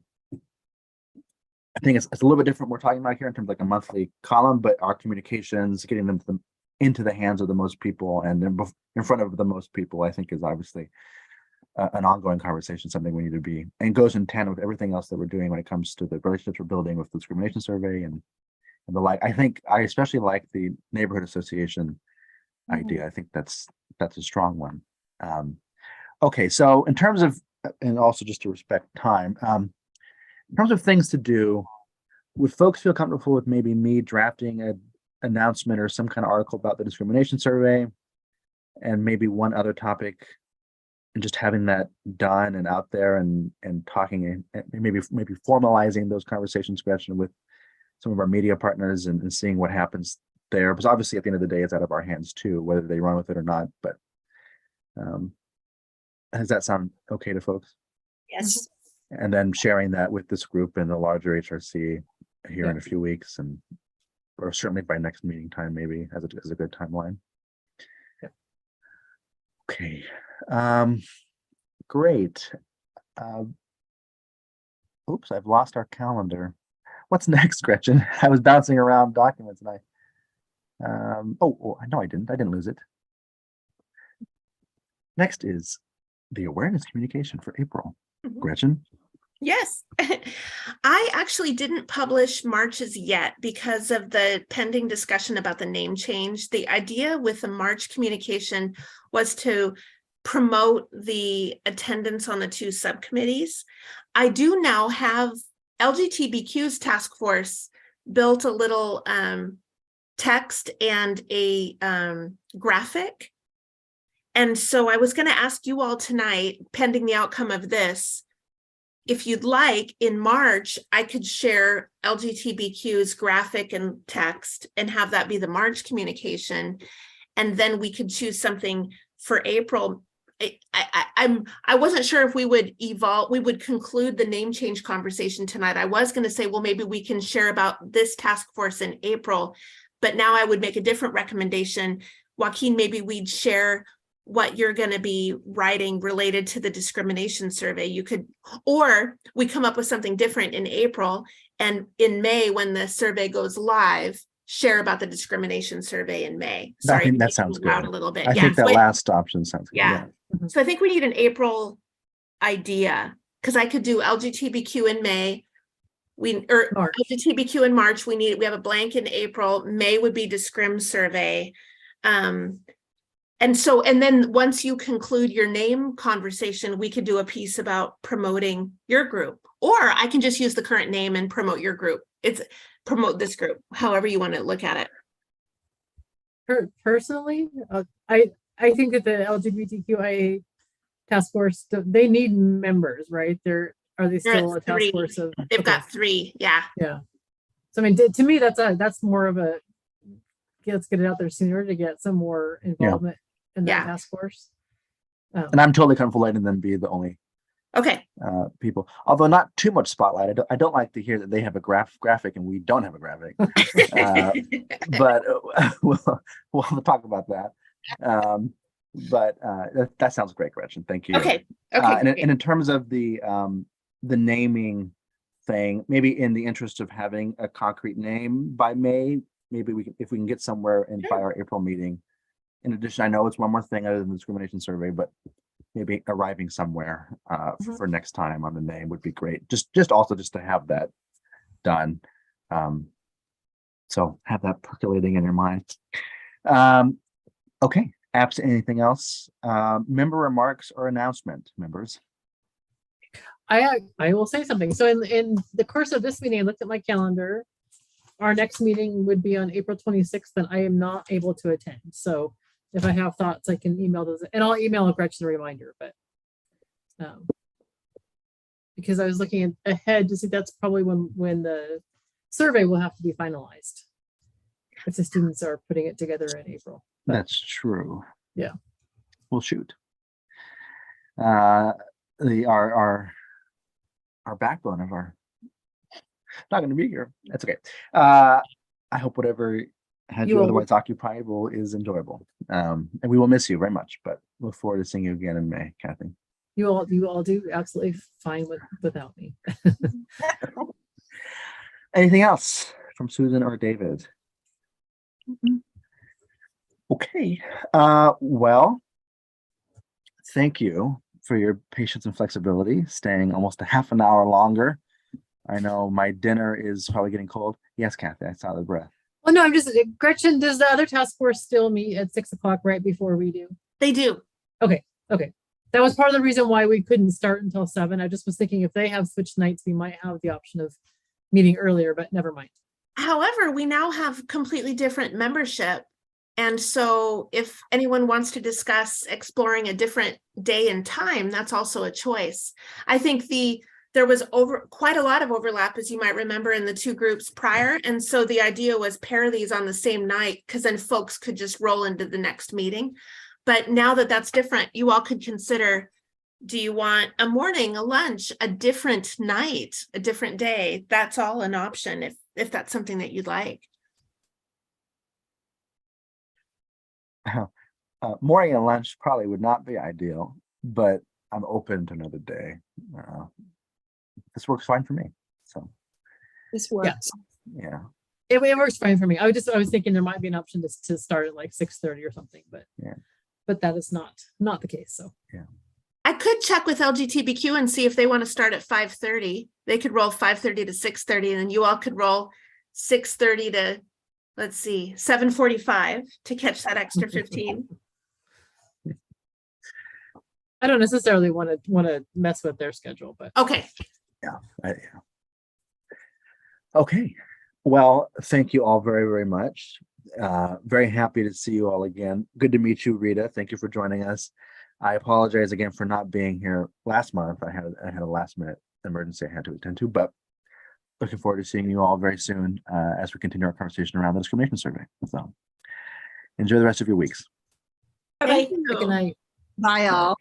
little bit different. We're talking about here in terms of like a monthly column, but our communications, getting them into the hands of the most people and in front of the most people, I think is obviously an ongoing conversation, something we need to be, and goes in tandem with everything else that we're doing when it comes to the relationships we're building with the discrimination survey and the like. I think I especially like the neighborhood association idea. I think that's a strong one. Okay, so in terms of, and also just to respect time, in terms of things to do, would folks feel comfortable with maybe me drafting an announcement or some kind of article about the discrimination survey and maybe one other topic, and just having that done and out there and talking and maybe formalizing those conversations, Gretchen, with some of our media partners and seeing what happens there, because obviously at the end of the day, it's out of our hands too, whether they run with it or not. But does that sound okay to folks? Yes. And then sharing that with this group and the larger HRC here in a few weeks, or certainly by next meeting time, maybe as a good timeline. Yeah. Okay, great. Oops, I've lost our calendar. What's next, Gretchen? I was bouncing around documents and oh, no, I didn't lose it. Next is the awareness communication for April. Gretchen? Yes. I actually didn't publish March's yet because of the pending discussion about the name change. The idea with the March communication was to promote the attendance on the 2 subcommittees. I do now have LGBTQ's task force built a little text and a graphic. And so I was going to ask you all tonight, pending the outcome of this, if you'd like, in March, I could share LGBTQ's graphic and text and have that be the March communication. And then we could choose something for April. I wasn't sure if we would conclude the name change conversation tonight. I was going to say, well, maybe we can share about this task force in April, but now I would make a different recommendation. Joaquin, maybe we'd share what you're going to be writing related to the discrimination survey. You could, or we come up with something different in April, and in May, when the survey goes live, share about the discrimination survey in May. I think that sounds good. A little bit. I think that last option sounds good. Yeah. So I think we need an April idea, because I could do LGBTQ in May. March. LGBTQ in March. We have a blank in April. May would be discrim survey. And then once you conclude your name conversation, we could do a piece about promoting your group, or I can just use the current name and promote your group. It's promote this group, however you want to look at it. Personally, I think that the LGBTQIA task force, they need members, right? Are they still a task force of? They've got 3, yeah. Yeah. So I mean, to me, that's more of a let's get it out there sooner to get some more involvement in that task force. And I'm totally comfortable letting them be the only people, although not too much spotlight. I don't like to hear that they have a graphic and we don't have a graphic. But we'll talk about that. But that sounds great, Gretchen. Thank you. Okay. And in terms of the naming thing, maybe in the interest of having a concrete name by May, maybe if we can get somewhere by our April meeting. In addition, I know it's one more thing other than the discrimination survey, but maybe arriving somewhere for next time on the name would be great. Just also to have that done. So have that percolating in your mind. Okay, apps, anything else? Member remarks or announcement, members? I will say something. So in the course of this meeting, I looked at my calendar. Our next meeting would be on April 26th, and I am not able to attend. So if I have thoughts, I can email those, and I'll email Gretchen a reminder, but because I was looking ahead to see that's probably when the survey will have to be finalized. if the students are putting it together in April. But That's true. Yeah. Well, shoot. Our backbone of our not going to be here. That's okay. I hope whatever had You you all otherwise occupied is enjoyable. And we will miss you very much, but look forward to seeing you again in May, Kathy. you all do absolutely fine without me. Anything else from Susan or David? Mhm. Okay. Well, thank you for your patience and flexibility, staying almost a half an hour longer. I know my dinner is probably getting cold. Yes, Kathy, I saw the breath. Well, no, I'm just, Gretchen, does the other task force still meet at 6 o'clock right before we do? They do. Okay. That was part of the reason why we couldn't start until 7. I just was thinking if they have switched nights, we might have the option of meeting earlier, but never mind. However, we now have completely different membership. And so if anyone wants to discuss exploring a different day and time, that's also a choice. I think there was quite a lot of overlap, as you might remember, in the two groups prior. And so the idea was pair these on the same night, because then folks could just roll into the next meeting. But now that that's different, you all could consider, do you want a morning, a lunch, a different night, a different day? That's all an option if that's something that you'd like. Morning and lunch probably would not be ideal, but I'm open to another day. This works fine for me. So, This works. yeah. It works fine for me. I was thinking there might be an option to start at like 6:30 or something, but Yeah. but that is not the case. So I could check with LGBTQ and see if they want to start at 5:30. They could roll 5:30 to 6:30, and then you all could roll 6:30 to, let's see, 7:45 to catch that extra 15. I don't necessarily want to mess with their schedule, but Okay. Yeah. Okay. Well, thank you all very, very much. Very happy to see you all again. Good to meet you, Rita. Thank you for joining us. I apologize again for not being here last month. I had a last minute emergency I had to attend to, but looking forward to seeing you all very soon as we continue our conversation around the discrimination survey. So enjoy the rest of your weeks. Thank good you. night. Bye all.